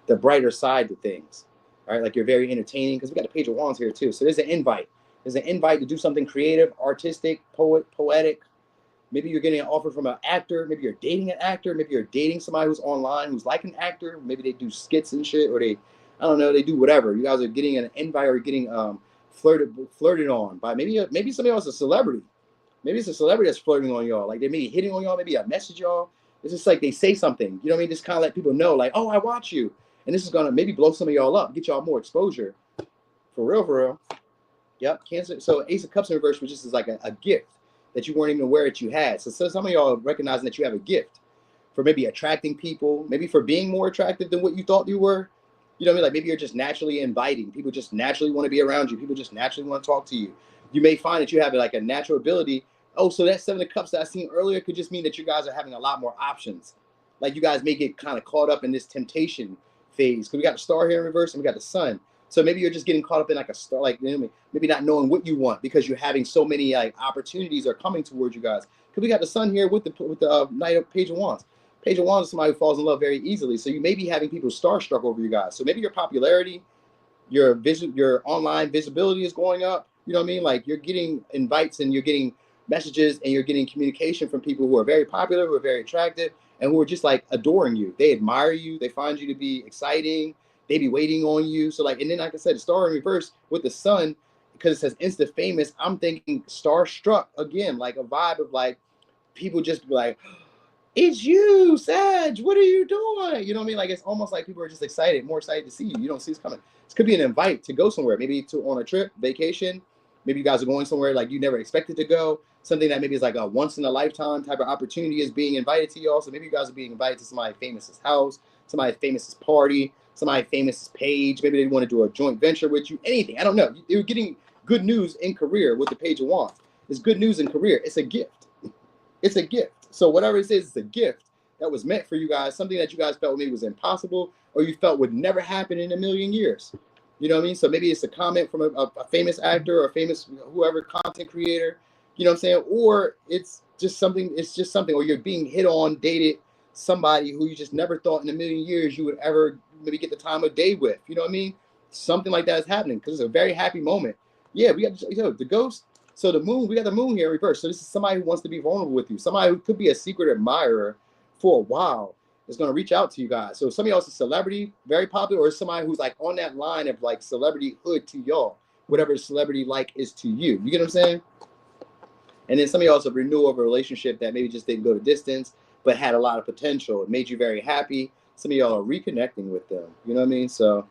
the brighter side to things. All right, like you're very entertaining, because we got the Page of Wands here too. So there's an invite. There's an invite to do something creative, artistic, poetic. Maybe you're getting an offer from an actor. Maybe you're dating an actor. Maybe you're dating somebody who's online who's like an actor. Maybe they do skits and shit, or they do whatever. You guys are getting an invite or getting flirted on by maybe somebody else, a celebrity. Maybe it's a celebrity that's flirting on y'all. Like they may be hitting on y'all. Maybe I message y'all. It's just like they say something. You know what I mean? Just kind of let people know, like, oh, I watch you. And this is going to maybe blow some of y'all up, get y'all more exposure. For real. Yep, Cancer. So Ace of Cups in reverse, which is like a gift that you weren't even aware that you had. So some of y'all are recognizing that you have a gift for maybe attracting people, maybe for being more attractive than what you thought you were. You know what I mean? Like maybe you're just naturally inviting. People just naturally want to be around you. People just naturally want to talk to you. You may find that you have like a natural ability. Oh, so that Seven of Cups that I seen earlier could just mean that you guys are having a lot more options. Like you guys may get kind of caught up in this temptation phase. Because we got the star here in reverse and we got the sun. So maybe you're just getting caught up in like a star, like maybe not knowing what you want because you're having so many like opportunities are coming towards you guys. Because we got the sun here with the Knight of Page of Wands. Page of Wands is somebody who falls in love very easily. So you may be having people starstruck over you guys. So maybe your popularity, your online visibility is going up. You know what I mean? Like you're getting invites and you're getting messages and you're getting communication from people who are very popular, who are very attractive, and who are just like adoring you. They admire you. They find you to be exciting. They be waiting on you. So like, and then like I said, the star in reverse with the sun, because it says insta famous, I'm thinking starstruck again, like a vibe of like people just be like, it's you, Sag. What are you doing? You know what I mean? Like it's almost like people are just excited, more excited to see you. You don't see it's coming. This could be an invite to go somewhere, maybe on a trip, vacation. Maybe you guys are going somewhere like you never expected to go. Something that maybe is like a once in a lifetime type of opportunity is being invited to y'all. So maybe you guys are being invited to somebody famous's house, somebody famous's party, somebody famous's page. Maybe they want to do a joint venture with you. Anything. I don't know. You're getting good news in career with the Page of Wands. It's good news in career. It's a gift. It's a gift. So whatever it is, it's a gift that was meant for you guys. Something that you guys felt maybe was impossible or you felt would never happen in a million years. You know what I mean? So maybe it's a comment from a famous actor or a famous whoever content creator, you know what I'm saying? Or it's just something, or you're being hit on, dated somebody who you just never thought in a million years you would ever maybe get the time of day with. You know what I mean? Something like that is happening because it's a very happy moment. Yeah, we got the ghost. So the moon, we got the moon here in reverse. So this is somebody who wants to be vulnerable with you. Somebody who could be a secret admirer for a while is going to reach out to you guys. So somebody else is a celebrity, very popular, or somebody who's like on that line of like celebrity hood to y'all, whatever celebrity like is to you. You get what I'm saying? And then somebody else a renewal of a relationship that maybe just didn't go to distance, but had a lot of potential. It made you very happy. Some of y'all are reconnecting with them. You know what I mean? So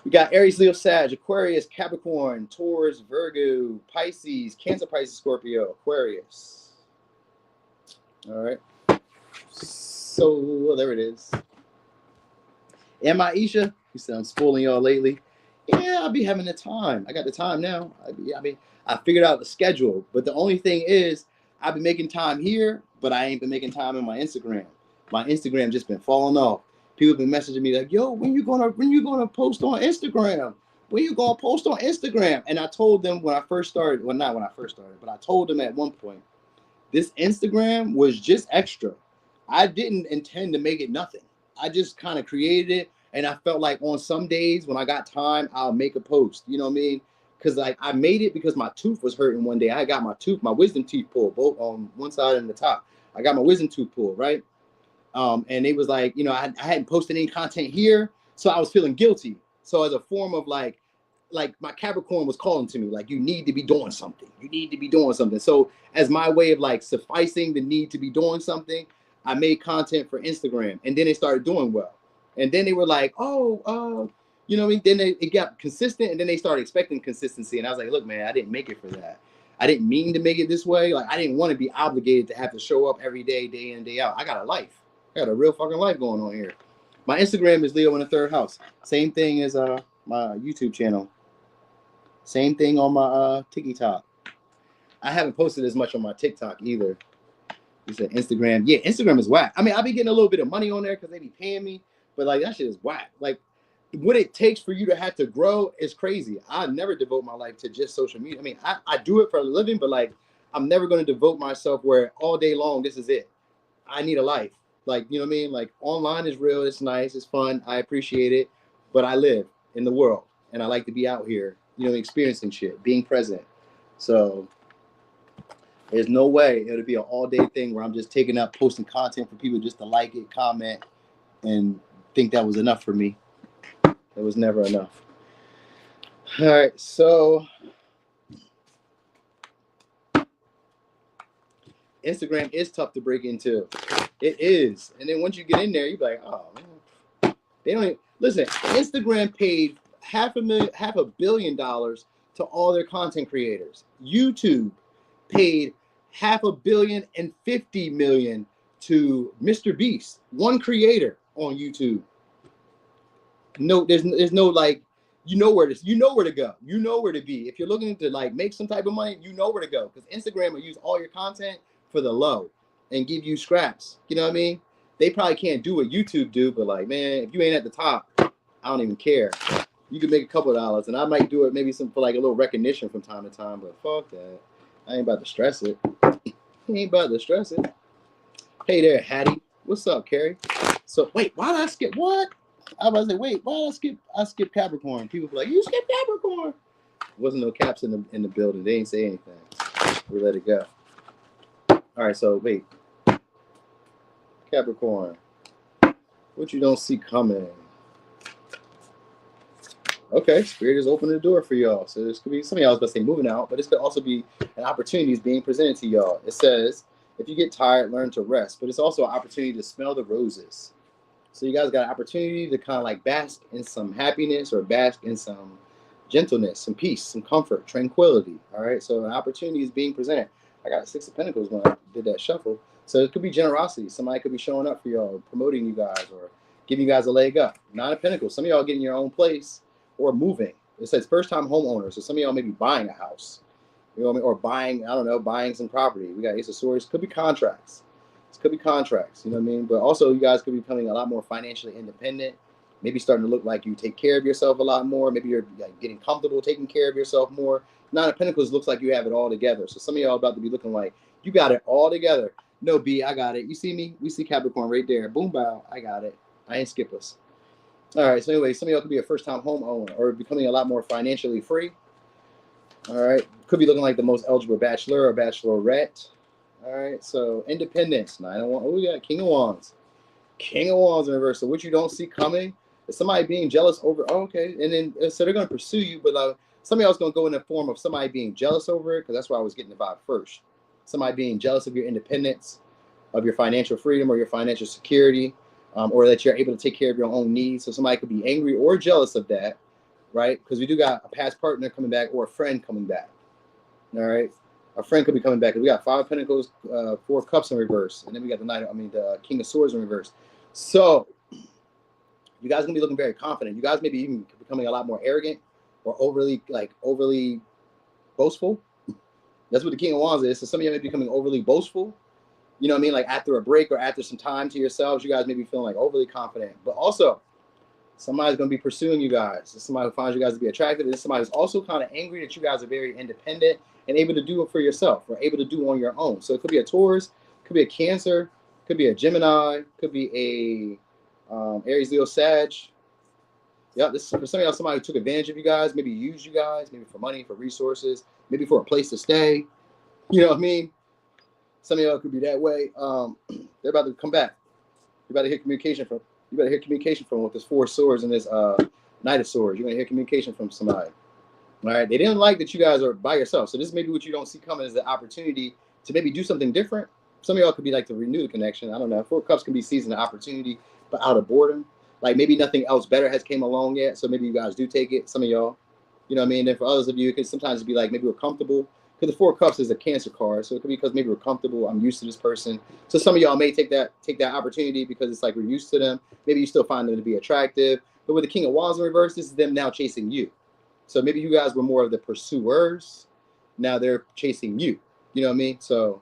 we got Aries, Leo, Sag, Aquarius, Capricorn, Taurus, Virgo, Pisces, Cancer, Pisces, Scorpio, Aquarius. All right. So there it is. Am I Isha? He said I'm spoiling y'all lately. Yeah, I'll be having the time. I got the time now. I figured out the schedule. But the only thing is, I've been making time here, but I ain't been making time on my Instagram. My Instagram just been falling off. People have been messaging me like, yo, when you gonna post on Instagram? When you gonna post on Instagram? And I told them when I first started, well, not when I first started, but I told them at one point, this Instagram was just extra. I didn't intend to make it nothing. I just kind of created it. And I felt like on some days when I got time, I'll make a post. You know what I mean? Because like I made it because my tooth was hurting one day. I got my wisdom teeth pulled, both on one side and the top. I got my wisdom tooth pulled, right? And it was like, you know, I hadn't posted any content here. So I was feeling guilty. So as a form of like my Capricorn was calling to me, like, you need to be doing something. You need to be doing something. So as my way of like sufficing the need to be doing something, I made content for Instagram, and then they started doing well. And then they were like, oh, you know what I mean? Then it got consistent, and then they started expecting consistency. And I was like, look, man, I didn't make it for that. I didn't mean to make it this way. Like, I didn't want to be obligated to have to show up every day, day in, day out. I got a life. I got a real fucking life going on here. My Instagram is Leo in the third house. Same thing as my YouTube channel. Same thing on my TikTok. I haven't posted as much on my TikTok either. He said Instagram. Yeah, Instagram is whack. I mean, I'll be getting a little bit of money on there because they be paying me, but like that shit is whack. Like what it takes for you to have to grow is crazy. I never devote my life to just social media. I mean, I do it for a living, but like I'm never going to devote myself where all day long this is it. I need a life. Like, you know what I mean? Like online is real. It's nice. It's fun. I appreciate it. But I live in the world and I like to be out here, you know, experiencing shit, being present. So there's no way it'll be an all-day thing where I'm just taking up posting content for people just to like it, comment, and think that was enough for me. It was never enough. All right, so Instagram is tough to break into. It is. And then once you get in there, you're like, oh, man. They don't even... Listen, Instagram paid $500 million to all their content creators. YouTube paid $500 million and $50 million to Mr. Beast, one creator on YouTube. No, there's no like, you know where to go. You know where to be. If you're looking to like make some type of money, you know where to go. Because Instagram will use all your content for the low and give you scraps. You know what I mean? They probably can't do what YouTube do, but like, man, if you ain't at the top, I don't even care. You can make a couple of dollars, and I might do it maybe some for like a little recognition from time to time, but fuck that. I ain't about to stress it. Ain't about to stress it. Hey there, Hattie. What's up, Carrie? So wait, why did I skip what? I was like, wait, why did I skip Capricorn? People be like, you skipped Capricorn. Wasn't no caps in the building. They ain't say anything. We let it go. All right, so wait. Capricorn. What you don't see coming. Okay, Spirit is opening the door for y'all. So this could be, some of y'all was about to say moving out, but this could also be an opportunity being presented to y'all. It says, if you get tired, learn to rest. But it's also an opportunity to smell the roses. So you guys got an opportunity to kind of like bask in some happiness or bask in some gentleness, some peace, some comfort, tranquility. All right. So an opportunity is being presented. I got 6 of Pentacles when I did that shuffle. So it could be generosity. Somebody could be showing up for y'all, promoting you guys, or giving you guys a leg up. 9 of Pentacles. Some of y'all getting your own place or moving. It says first time homeowners. So some of y'all may be buying a house, you know what I mean? Or buying, I don't know, buying some property. We got Ace of Swords. Could be contracts. Could be contracts, you know what I mean? But also you guys could be becoming a lot more financially independent. Maybe starting to look like you take care of yourself a lot more. Maybe you're like getting comfortable taking care of yourself more. 9 of Pentacles looks like you have it all together. So some of y'all about to be looking like you got it all together. No, B, I got it. You see me? We see Capricorn right there. Boom, bow. I got it. I ain't skip us. All right. So anyway, some of y'all could be a first-time homeowner or becoming a lot more financially free. All right. Could be looking like the most eligible bachelor or bachelorette. All right, so independence, 9 of Wands. Oh, we got King of Wands. King of Wands in reverse. So what you don't see coming is somebody being jealous over, oh, okay. And then, so they're going to pursue you, but somebody else going to go in the form of somebody being jealous over it, because that's why I was getting the vibe first. Somebody being jealous of your independence, of your financial freedom or your financial security, or that you're able to take care of your own needs. So somebody could be angry or jealous of that, right? Because we do got a past partner coming back or a friend coming back, all right? A friend could be coming back. We got 5 of Pentacles, 4 of Cups in reverse, and then we got the King of Swords in reverse. So you guys are gonna be looking very confident. You guys maybe even becoming a lot more arrogant or overly boastful. That's what the King of Wands is. So some of you may be becoming overly boastful. You know what I mean? Like after a break or after some time to yourselves, you guys may be feeling like overly confident. But also, somebody's going to be pursuing you guys. It's somebody who finds you guys to be attractive. It's somebody who's also kind of angry that you guys are very independent and able to do it for yourself or able to do on your own. So it could be a Taurus, could be a Cancer, could be a Gemini, could be a Aries, Leo, Sag. Yeah, this is for some of y'all, somebody who took advantage of you guys, maybe used you guys, maybe for money, for resources, maybe for a place to stay. You know what I mean? Some of y'all could be that way. They're about to come back. You're about to hear communication from. You better hear communication from with this 4 of Swords and this Knight of Swords. You're gonna hear communication from somebody. All right. They didn't like that you guys are by yourself. So this may be what you don't see coming as the opportunity to maybe do something different. Some of y'all could be like to renew the connection. I don't know. 4 of Cups can be seizing the opportunity, but out of boredom. Like maybe nothing else better has came along yet. So maybe you guys do take it. Some of y'all, you know what I mean? And for others of you, it could sometimes be like maybe we're comfortable. Because the 4 of Cups is a Cancer card. So it could be because maybe we're comfortable. I'm used to this person. So some of y'all may take that opportunity because it's like we're used to them. Maybe you still find them to be attractive. But with the King of Wands in reverse, this is them now chasing you. So maybe you guys were more of the pursuers. Now they're chasing you. You know what I mean? So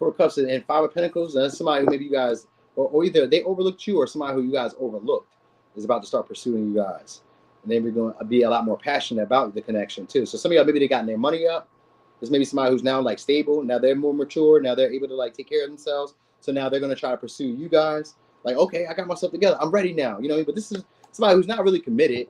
4 of Cups and 5 of Pentacles. That's somebody who maybe you guys, or either they overlooked you or somebody who you guys overlooked is about to start pursuing you guys. And then we're going to be a lot more passionate about the connection too. So some of y'all, maybe they gotten their money up. There's maybe somebody who's now like stable. Now they're more mature. Now they're able to like take care of themselves. So now they're going to try to pursue you guys. Like, okay, I got myself together. I'm ready now. You know what I mean? But this is somebody who's not really committed.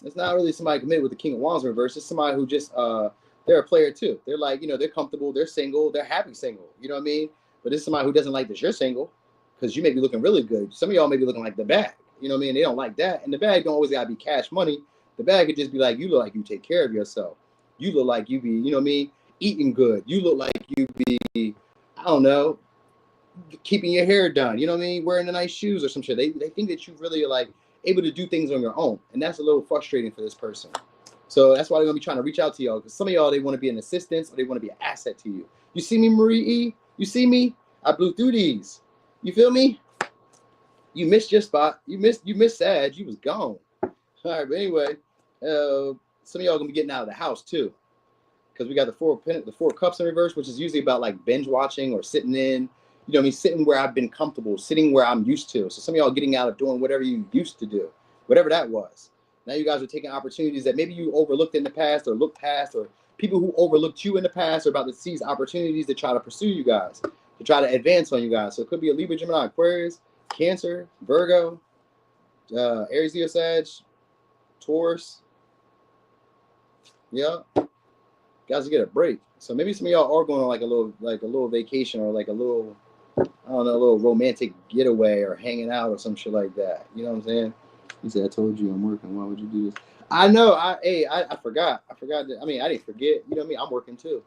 It's not really somebody committed with the King of Wands in reverse. It's somebody who just, they're a player too. They're like, you know, they're comfortable. They're single. They're happy single. You know what I mean? But it's somebody who doesn't like that you're single because you may be looking really good. Some of y'all may be looking like the bag. You know what I mean? They don't like that. And the bag don't always got to be cash money. The bag could just be like, you look like you take care of yourself. You look like you be, you know what I mean, eating good. You look like you be, I don't know, keeping your hair done. You know what I mean? Wearing the nice shoes or some shit. They think that you really are like able to do things on your own. And that's a little frustrating for this person. So that's why they're going to be trying to reach out to y'all. Because some of y'all, they want to be an assistance or they want to be an asset to you. You see me, Marie E? You see me? I blew through these. You feel me? You missed your spot. You missed Sag. You was gone. All right, but anyway, some of y'all gonna be getting out of the house too, because we got the four cups in reverse, which is usually about like binge watching or sitting in. You know what I mean? Sitting where I've been comfortable, sitting where I'm used to. So some of y'all getting out of doing whatever you used to do, whatever that was. Now you guys are taking opportunities that maybe you overlooked in the past or looked past, or people who overlooked you in the past are about to seize opportunities to try to pursue you guys, to try to advance on you guys. So it could be a Libra, Gemini, Aquarius, Cancer, Virgo, Aries, Leo, Sag, Taurus. Yeah, guys get a break. So maybe some of y'all are going on like a little vacation or like a little, I don't know, a little romantic getaway or hanging out or some shit like that. You know what I'm saying? He said, I told you I'm working. Why would you do this? I know. I forgot. I mean, I didn't forget. You know what I mean? I'm working too.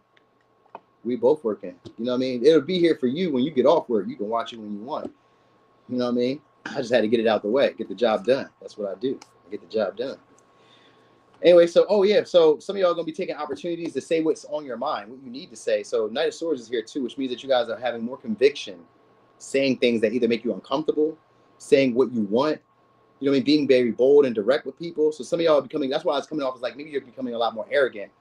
We both working. You know what I mean? It'll be here for you when you get off work. You can watch it when you want. You know what I mean? I just had to get it out the way, get the job done. That's what I do. I get the job done. Anyway, so, oh yeah, so some of y'all are going to be taking opportunities to say what's on your mind, what you need to say. So Knight of Swords is here too, which means that you guys are having more conviction, saying things that either make you uncomfortable, saying what you want, you know what I mean, being very bold and direct with people. So some of y'all are becoming, that's why it's coming off as like, maybe you're becoming a lot more arrogant,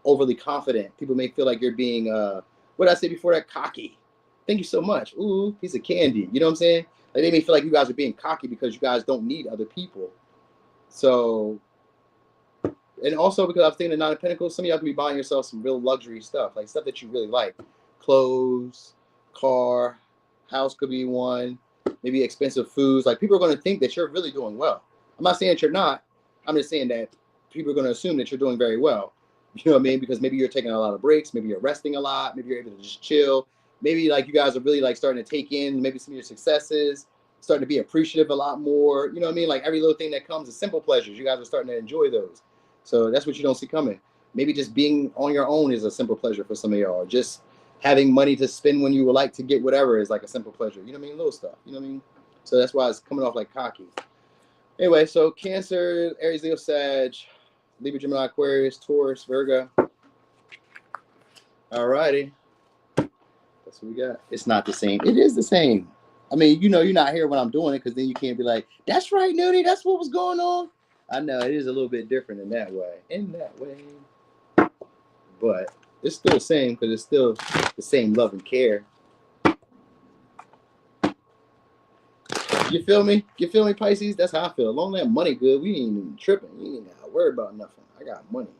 overly confident. People may feel like you're being, what did I say before that? Cocky. Thank you so much. Ooh, piece of candy. You know what I'm saying? Like they may feel like you guys are being cocky because you guys don't need other people. So, and also because I was thinking of Nine of Pentacles, some of y'all can be buying yourself some real luxury stuff, like stuff that you really like. Clothes, car, house could be one, maybe expensive foods. Like people are going to think that you're really doing well. I'm not saying that you're not. I'm just saying that people are going to assume that you're doing very well. You know what I mean? Because maybe you're taking a lot of breaks, maybe you're resting a lot, maybe you're able to just chill. Maybe like you guys are really like starting to take in maybe some of your successes, starting to be appreciative a lot more. You know what I mean? Like every little thing that comes is simple pleasures. You guys are starting to enjoy those. So that's what you don't see coming. Maybe just being on your own is a simple pleasure for some of y'all. Just having money to spend when you would like to get whatever is like a simple pleasure. You know what I mean? Little stuff. You know what I mean? So that's why it's coming off like cocky. Anyway, so Cancer, Aries, Leo, Sag, Libra, Gemini, Aquarius, Taurus, Virgo. All righty. That's what we got. It's not the same. It is the same. I mean, you know, you're not here when I'm doing it because then you can't be like, that's right, Nudie. That's what was going on. I know it is a little bit different in that way. But it's still the same because it's still the same love and care. You feel me? You feel me, Pisces? That's how I feel. As long as that money good, we ain't even tripping. You ain't got to worry about nothing. I got money.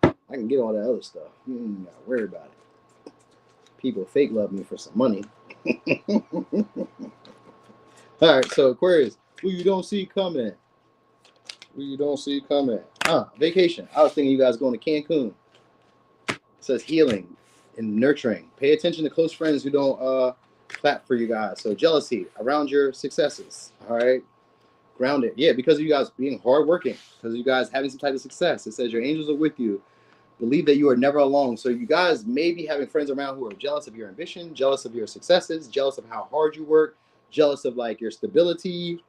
I can get all that other stuff. You ain't got to worry about it. People fake love me for some money. All right, so Aquarius, who you don't see coming. Who you don't see coming. Vacation. I was thinking you guys going to Cancun. It says healing and nurturing. Pay attention to close friends who don't clap for you guys. So jealousy around your successes. All right. Grounded. Yeah, because of you guys being hardworking, because of you guys having some type of success. It says your angels are with you. Believe that you are never alone. So you guys may be having friends around who are jealous of your ambition, jealous of your successes, jealous of how hard you work, jealous of like your stability,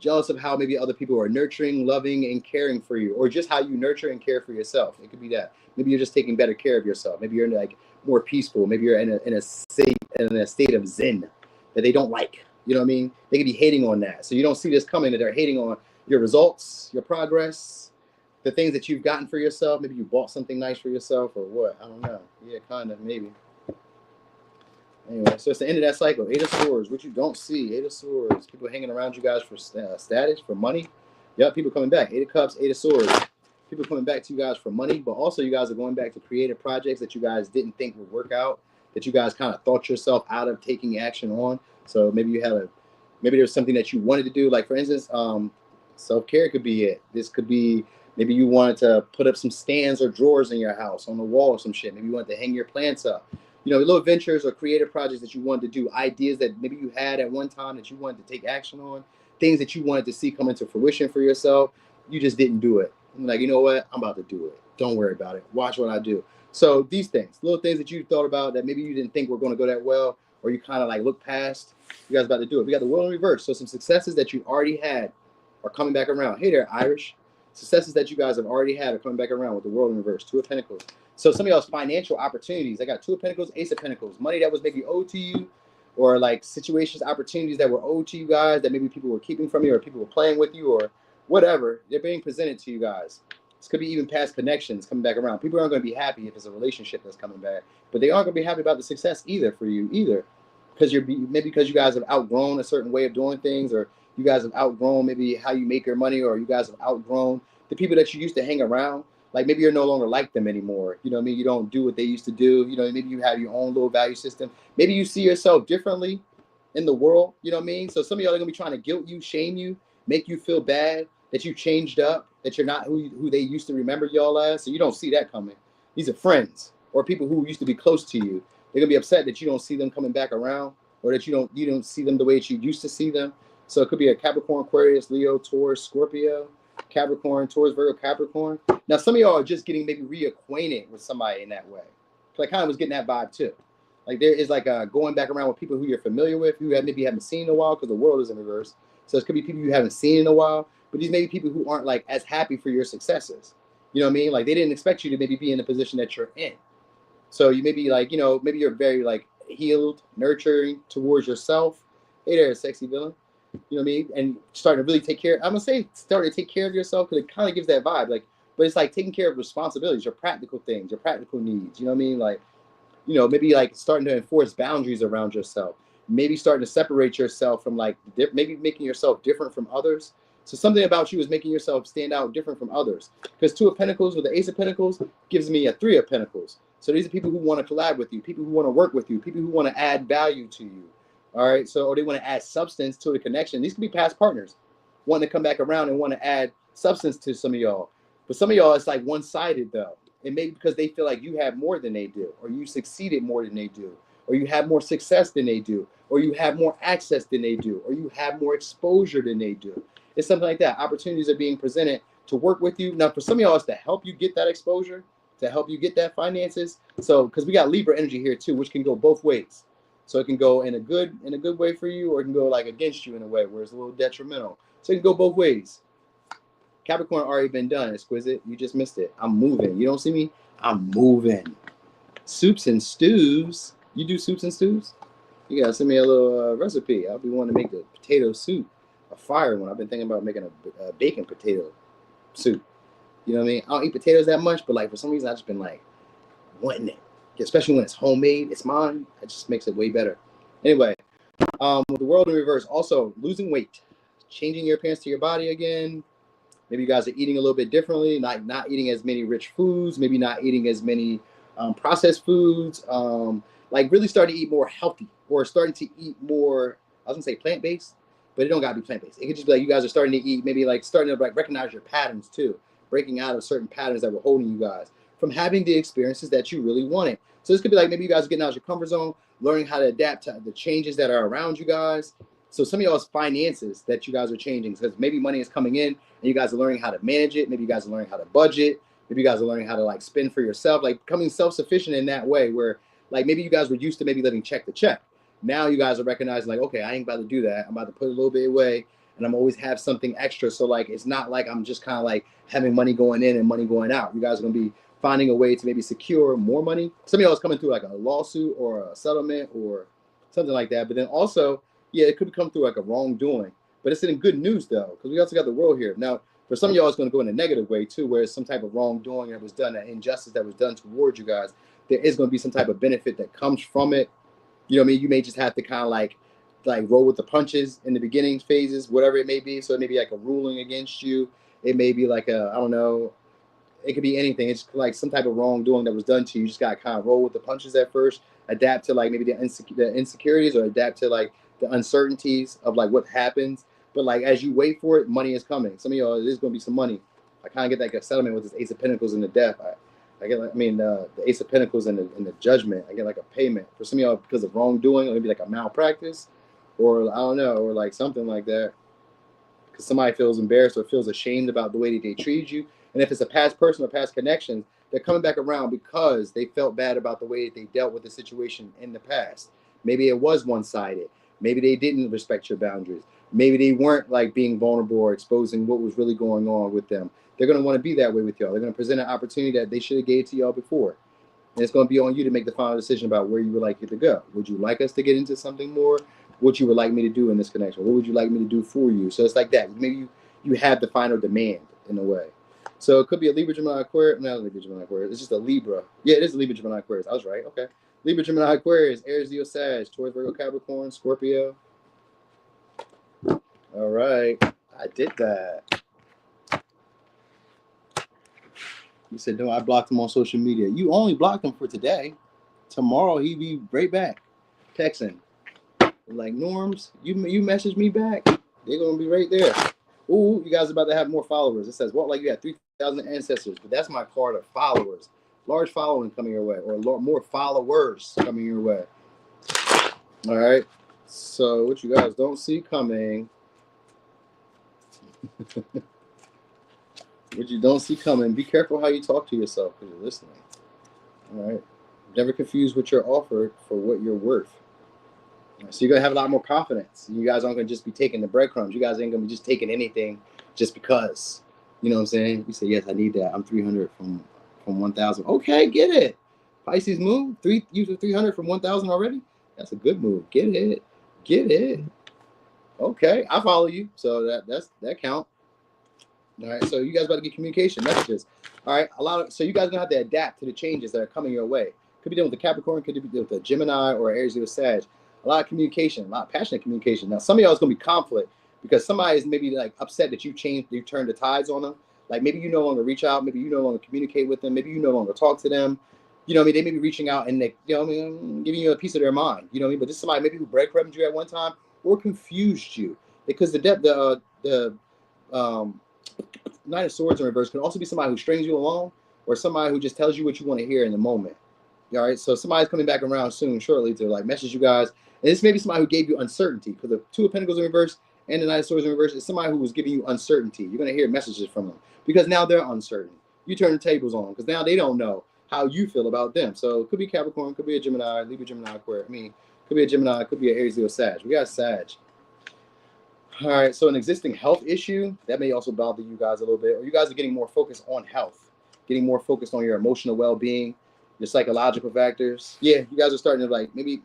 jealous of how maybe other people are nurturing, loving, and caring for you, or just how you nurture and care for yourself. It could be that. Maybe you're just taking better care of yourself. Maybe you're like more peaceful. Maybe you're in a state of zen that they don't like. You know what I mean? They could be hating on that. So you don't see this coming, that they're hating on your results, your progress, the things that you've gotten for yourself. Maybe you bought something nice for yourself or what? I don't know. Yeah, kind of, maybe. Anyway, so it's the end of that cycle. Eight of Swords, what you don't see. Eight of Swords. People hanging around you guys for status, for money. Yep, people coming back. Eight of Cups, Eight of Swords. People coming back to you guys for money, but also you guys are going back to creative projects that you guys didn't think would work out, that you guys kind of thought yourself out of taking action on. So maybe you had maybe there's something that you wanted to do. Like for instance, self-care could be it. This could be, maybe you wanted to put up some stands or drawers in your house on the wall or some shit. Maybe you wanted to hang your plants up. You know, little ventures or creative projects that you wanted to do, ideas that maybe you had at one time that you wanted to take action on, things that you wanted to see come into fruition for yourself. You just didn't do it. I'm like, you know what? I'm about to do it. Don't worry about it. Watch what I do. So these things, little things that you thought about that maybe you didn't think were going to go that well, or you kind of like look past, you guys about to do it. We got the world in reverse. So some successes that you already had are coming back around. Hey there, Irish. Successes that you guys have already had are coming back around with the world in reverse. Two of Pentacles. So some of y'all's financial opportunities. I got Two of Pentacles, Ace of Pentacles. Money that was maybe owed to you. or like situations, opportunities that were owed to you guys that maybe people were keeping from you or people were playing with you or whatever. They're being presented to you guys. This could be even past connections coming back around. People aren't going to be happy if it's a relationship that's coming back, but they aren't going to be happy about the success either for you either, because maybe because you guys have outgrown a certain way of doing things, or you guys have outgrown maybe how you make your money, or you guys have outgrown the people that you used to hang around. Like maybe you're no longer like them anymore. You know what I mean? You don't do what they used to do. You know, maybe you have your own little value system. Maybe you see yourself differently in the world. You know what I mean? So some of y'all are going to be trying to guilt you, shame you, make you feel bad that you changed up, that you're not who they used to remember y'all as. So you don't see that coming. These are friends or people who used to be close to you. They're going to be upset that you don't see them coming back around, or that you don't see them the way that you used to see them. So it could be a Capricorn, Aquarius, Leo, Taurus, Scorpio, Capricorn, Taurus, Virgo, Capricorn. Now, some of y'all are just getting maybe reacquainted with somebody in that way. I kind of was getting that vibe too. Like there is like going back around with people who you're familiar with, who maybe haven't seen in a while, because the world is in reverse. So it could be people you haven't seen in a while, but these may be people who aren't like as happy for your successes. You know what I mean? Like they didn't expect you to maybe be in the position that you're in. So you may be like, you know, maybe you're very like healed, nurturing towards yourself. Hey there, sexy villain. You know what I mean? And starting to really take care. I'm gonna say starting to take care of yourself, because it kind of gives that vibe. Like, but it's like taking care of responsibilities, your practical things, your practical needs. You know what I mean? Like, you know, maybe like starting to enforce boundaries around yourself. Maybe starting to separate yourself from like maybe making yourself different from others. So something about you is making yourself stand out different from others. Because Two of Pentacles with the Ace of Pentacles gives me a Three of Pentacles. So these are people who want to collab with you, people who want to work with you, people who want to add value to you. All right. So, or they want to add substance to the connection. These could be past partners wanting to come back around and want to add substance to some of y'all. But some of y'all, it's like one-sided though. It may be because they feel like you have more than they do, or you succeeded more than they do, or you have more success than they do, or you have more access than they do, or you have more exposure than they do. It's something like that. Opportunities are being presented to work with you. Now, for some of y'all, it's to help you get that exposure, to help you get that finances. So, because we got Libra energy here too, which can go both ways. So it can go in a good way for you, or it can go like against you in a way where it's a little detrimental. So it can go both ways. Capricorn already been done. Exquisite. You just missed it. I'm moving. You don't see me? I'm moving. Soups and stews. You do soups and stews? You gotta send me a little recipe. I'll be wanting to make the potato soup, a fire one. I've been thinking about making a bacon potato soup. You know what I mean? I don't eat potatoes that much, but like for some reason I just been like wanting it. Especially when it's homemade, it's mine. It just makes it way better. Anyway, with the world in reverse, also losing weight, changing your appearance to your body again. Maybe you guys are eating a little bit differently, not eating as many rich foods, maybe not eating as many processed foods, like really starting to eat more healthy, or starting to eat more, I was gonna say plant-based, but it don't gotta be plant-based. It could just be like you guys are starting to eat, maybe like starting to like recognize your patterns too, breaking out of certain patterns that were holding you guys from having the experiences that you really wanted. So this could be like maybe you guys are getting out of your comfort zone, learning how to adapt to the changes that are around you guys. So some of y'all's finances that you guys are changing, because maybe money is coming in and you guys are learning how to manage it. Maybe you guys are learning how to budget. Maybe you guys are learning how to like spend for yourself, like becoming self-sufficient in that way, where like maybe you guys were used to maybe living check to check. Now you guys are recognizing like, okay, I ain't about to do that. I'm about to put a little bit away, and I'm always have something extra. So like, it's not like I'm just kind of like having money going in and money going out. You guys are going to be finding a way to maybe secure more money. Some of y'all is coming through like a lawsuit or a settlement or something like that. But then also, yeah, it could come through like a wrongdoing. But it's in good news though, because we also got the world here. Now, for some of y'all, it's going to go in a negative way too, where it's some type of wrongdoing that was done, an injustice that was done towards you guys. There is going to be some type of benefit that comes from it. You know what I mean? You may just have to kind of like roll with the punches in the beginning phases, whatever it may be. So it may be like a ruling against you. It may be like a, I don't know, it could be anything. It's like some type of wrongdoing that was done to you. You just got to kind of roll with the punches at first, adapt to like maybe the insecurities, or adapt to like the uncertainties of like what happens. But like as you wait for it, money is coming. Some of y'all, there's going to be some money. I kind of get like a settlement with this Ace of Pentacles and the Death. I get like, I mean, the Ace of Pentacles and the Judgment. I get like a payment for some of y'all because of wrongdoing, or maybe like a malpractice, or I don't know, or like something like that. Because somebody feels embarrassed or feels ashamed about the way that they treat you. And if it's a past person or past connection, they're coming back around because they felt bad about the way that they dealt with the situation in the past. Maybe it was one-sided. Maybe they didn't respect your boundaries. Maybe they weren't like being vulnerable or exposing what was really going on with them. They're going to want to be that way with y'all. They're going to present an opportunity that they should have gave to y'all before. And it's going to be on you to make the final decision about where you would like it to go. Would you like us to get into something more? What you would like me to do in this connection? What would you like me to do for you? So it's like that. Maybe you have the final demand in a way. So it could be a Libra, Gemini, Aquarius. Not a Libra, Gemini, Aquarius. It's just a Libra. Yeah, it is a Libra, Gemini, Aquarius. I was right. Okay. Libra, Gemini, Aquarius, Aries, Leo, Sag, Taurus, Virgo, Capricorn, Scorpio. All right. I did that. You said, no, I blocked him on social media. You only blocked him for today. Tomorrow, he'd be right back texting. Like, Norms, you message me back. They're going to be right there. Ooh, you guys are about to have more followers. It says, well, like you got 3,000 ancestors. But that's my card of followers. Large following coming your way. Or more followers coming your way. All right. So what you guys don't see coming. What you don't see coming, be careful how you talk to yourself because you're listening. All right. Never confuse what you're offered for what you're worth. So you're going to have a lot more confidence. You guys aren't going to just be taking the breadcrumbs. You guys ain't going to be just taking anything just because. You know what I'm saying? You say, yes, I need that. I'm 300 from 1,000. Okay, get it. Pisces move. You for 300 from 1,000 already? That's a good move. Get it. Get it. Okay, I follow you. So that count. All right, so you guys about to get communication messages. All right, so you guys are gonna have to adapt to the changes that are coming your way. Could be dealing with the Capricorn, could be dealing with the Gemini or Aries or Sag. A lot of communication, a lot of passionate communication. Now, some of y'all is gonna be conflict because somebody is maybe like upset that you turned the tides on them. Like maybe you no longer reach out, maybe you no longer communicate with them, maybe you no longer talk to them. You know what I mean? They may be reaching out and they, you know what I mean, giving you a piece of their mind. You know what I mean? But this is somebody maybe who breadcrumbed you at one time or confused you because the Knight of Swords in reverse can also be somebody who strings you along or somebody who just tells you what you want to hear in the moment. All right, so somebody's coming back around soon, shortly, to like message you guys. And this may be somebody who gave you uncertainty because the Two of Pentacles in reverse and the Knight of Swords in reverse is somebody who was giving you uncertainty. You're going to hear messages from them because now they're uncertain. You turn the tables on because now they don't know how you feel about them. So it could be Capricorn, could be a Gemini, Libra, Gemini, Aquarius. Could be a Gemini, could be an Aries, Leo, Sag. We got Sag. All right, so an existing health issue, that may also bother you guys a little bit, or you guys are getting more focused on health, getting more focused on your emotional well-being, your psychological factors. Yeah, you guys are starting to like maybe,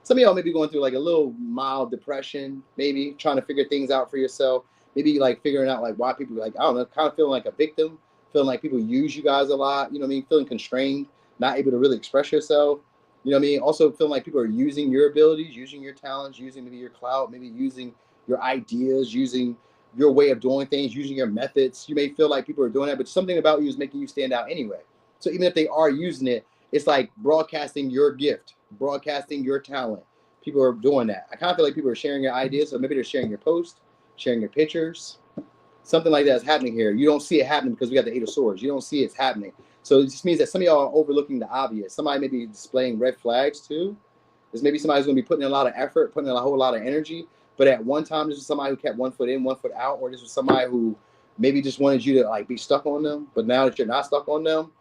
some of y'all may be going through like a little mild depression, maybe trying to figure things out for yourself, maybe like figuring out like why people like, I don't know, kind of feeling like a victim, feeling like people use you guys a lot, you know what I mean, feeling constrained, not able to really express yourself, you know what I mean, also feeling like people are using your abilities, using your talents, using maybe your clout, maybe using your ideas, using your way of doing things, using your methods. You may feel like people are doing that, but something about you is making you stand out anyway. So even if they are using it, it's like broadcasting your gift, broadcasting your talent. People are doing that. I kind of feel like people are sharing your ideas, so maybe they're sharing your post, sharing your pictures. Something like that is happening here. You don't see it happening because we got the Eight of Swords. You don't see it's happening. So it just means that some of y'all are overlooking the obvious. Somebody may be displaying red flags too. There's maybe somebody's going to be putting in a lot of effort, putting in a whole lot of energy. But at one time, this was somebody who kept 1 foot in, 1 foot out, or this was somebody who maybe just wanted you to like be stuck on them. But now that you're not stuck on them,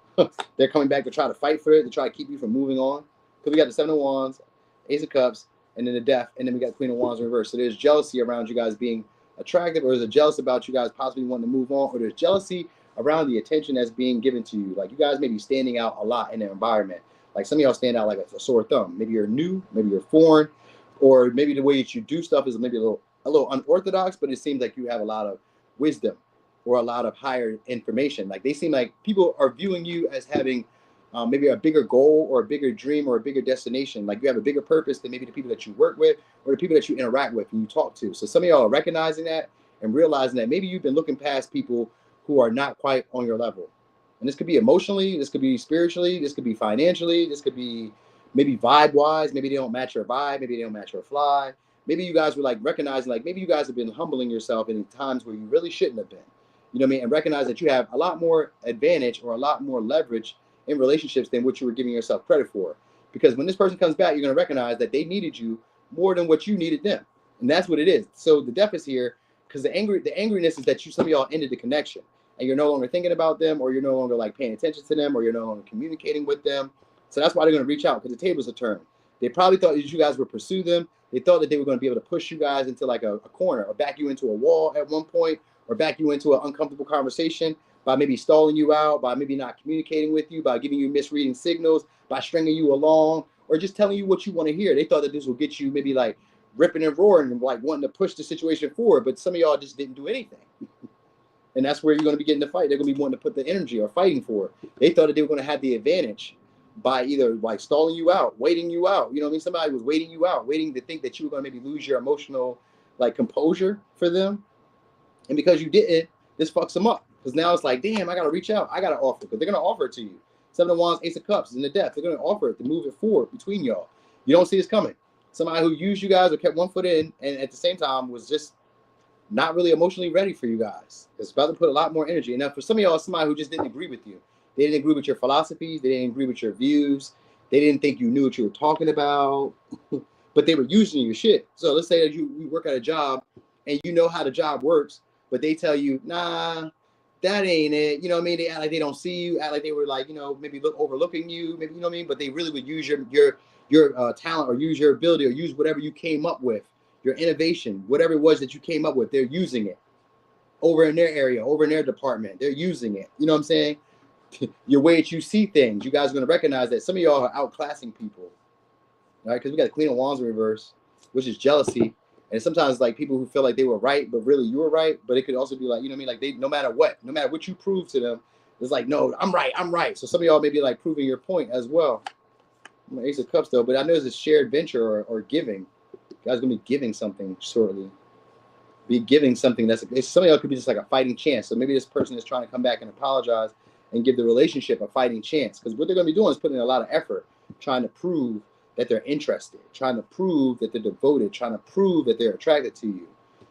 they're coming back to try to fight for it, to try to keep you from moving on. Because we got the Seven of Wands, Ace of Cups, and then the Death, and then we got Queen of Wands in reverse. So there's jealousy around you guys being attractive, or there's a jealous about you guys possibly wanting to move on, or there's jealousy around the attention that's being given to you. Like you guys may be standing out a lot in their environment. Like some of y'all stand out like a sore thumb. Maybe you're new, maybe you're foreign, or maybe the way that you do stuff is maybe a little unorthodox, but it seems like you have a lot of wisdom or a lot of higher information. Like they seem like people are viewing you as having maybe a bigger goal or a bigger dream or a bigger destination. Like you have a bigger purpose than maybe the people that you work with or the people that you interact with and you talk to. So some of y'all are recognizing that and realizing that maybe you've been looking past people who are not quite on your level. And this could be emotionally, this could be spiritually, this could be financially, this could be maybe vibe-wise. Maybe they don't match your vibe. Maybe they don't match your fly. Maybe you guys were like recognizing, like maybe you guys have been humbling yourself in times where you really shouldn't have been. You know what I mean? And recognize that you have a lot more advantage or a lot more leverage in relationships than what you were giving yourself credit for. Because when this person comes back, you're going to recognize that they needed you more than what you needed them. And that's what it is. So the Death is here because the angriness is that some of y'all ended the connection and you're no longer thinking about them, or you're no longer like paying attention to them, or you're no longer communicating with them. So that's why they're going to reach out, because the tables are turned. They probably thought that you guys would pursue them. They thought that they were going to be able to push you guys into like a corner or back you into a wall at one point or back you into an uncomfortable conversation. by maybe stalling you out, by maybe not communicating with you, by giving you misreading signals, by stringing you along, or just telling you what you want to hear. They thought that this will get you maybe like ripping and roaring and like wanting to push the situation forward, but some of y'all just didn't do anything. And that's where you're going to be getting the fight. They're going to be wanting to put the energy or fighting for it. They thought that they were going to have the advantage by either like stalling you out, waiting you out. You know what I mean? Somebody was waiting you out, waiting to think that you were going to maybe lose your emotional like composure for them. And because you didn't, this fucks them up. Because now it's like, damn, I got to reach out. I got to offer. Because they're going to offer it to you. Seven of Wands, Ace of Cups, and the Death. They're going to offer it to move it forward between y'all. You don't see this coming. Somebody who used you guys or kept one foot in and at the same time was just not really emotionally ready for you guys. It's about to put a lot more energy. And now for some of y'all, somebody who just didn't agree with you. They didn't agree with your philosophies. They didn't agree with your views. They didn't think you knew what you were talking about. But they were using your shit. So let's say that you work at a job and you know how the job works, but they tell you, nah, that ain't it. You know what I mean? They act like they don't see you, act like they were like, you know, maybe overlooking you, maybe, you know what I mean? But they really would use your talent or use your ability or use whatever you came up with, your innovation, whatever it was that you came up with, they're using it over in their area, over in their department. They're using it. You know what I'm saying? Your way that you see things, you guys are going to recognize that some of y'all are outclassing people, right? Because we got the Queen of Wands in reverse, which is jealousy. And sometimes like people who feel like they were right, but really you were right. But it could also be like, you know what I mean? Like they, no matter what you prove to them, it's like, no, I'm right. So some of y'all may be like proving your point as well. I'm an Ace of Cups though, but I know it's a shared venture or giving. You guys gonna be giving something shortly. Be giving something some of y'all could be just like a fighting chance. So maybe this person is trying to come back and apologize and give the relationship a fighting chance. Because what they're gonna be doing is putting in a lot of effort, trying to prove that they're interested, trying to prove that they're devoted, trying to prove that they're attracted to you,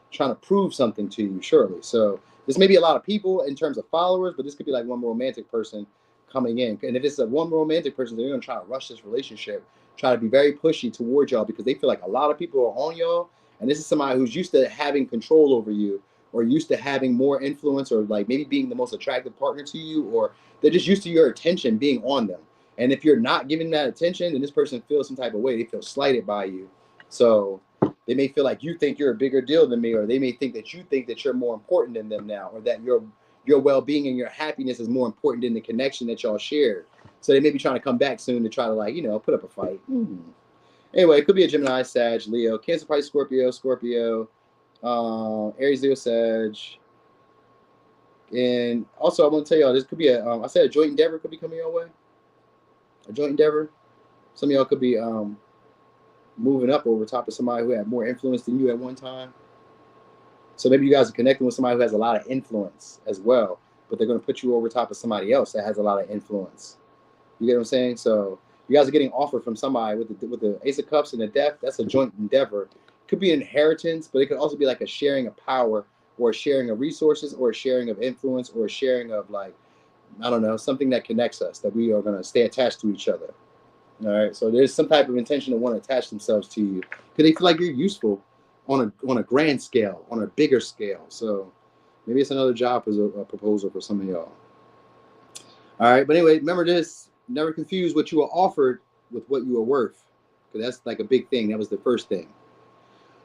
trying to prove something to you, surely. So this may be a lot of people in terms of followers, but this could be like one romantic person coming in. And if it's a one romantic person, they're going to try to rush this relationship, try to be very pushy towards y'all because they feel like a lot of people are on y'all. And this is somebody who's used to having control over you or used to having more influence or like maybe being the most attractive partner to you, or they're just used to your attention being on them. And if you're not giving that attention, then this person feels some type of way. They feel slighted by you. So they may feel like you think you're a bigger deal than me, or they may think that you think that you're more important than them now, or that your well-being and your happiness is more important than the connection that y'all shared. So they may be trying to come back soon to try to like, you know, put up a fight. Anyway, it could be a Gemini, Sag, Leo, Cancer, Pisces, Scorpio, Aries, Leo, Sag. And also I want to tell y'all, this could be I said a joint endeavor could be coming your way. A joint endeavor. Some of y'all could be moving up over top of somebody who had more influence than you at one time. So maybe you guys are connecting with somebody who has a lot of influence as well, but they're going to put you over top of somebody else that has a lot of influence. You get what I'm saying? So you guys are getting offered from somebody with the Ace of Cups and the Death. That's a joint endeavor. It could be an inheritance, but it could also be like a sharing of power or a sharing of resources or a sharing of influence or a sharing of like, I don't know, something that connects us, that we are going to stay attached to each other. All right. So there's some type of intention to want to attach themselves to you because they feel like you're useful on a grand scale, on a bigger scale. So maybe it's another job as a proposal for some of y'all. All right. But anyway, remember this. Never confuse what you were offered with what you are worth, because that's like a big thing. That was the first thing.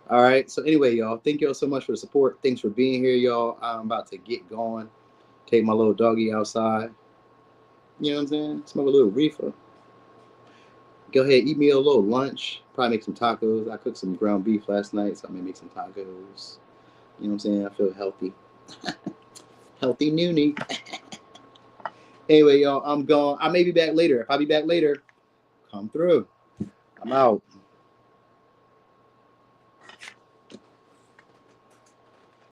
All right. So anyway, y'all, thank y'all so much for the support. Thanks for being here, y'all. I'm about to get going. Take my little doggy outside. You know what I'm saying? Smoke a little reefer. Go ahead, eat me a little lunch. Probably make some tacos. I cooked some ground beef last night, so I may make some tacos. You know what I'm saying? I feel healthy. Healthy noonie. Anyway, y'all, I'm gone. I may be back later. If I be back later, come through. I'm out.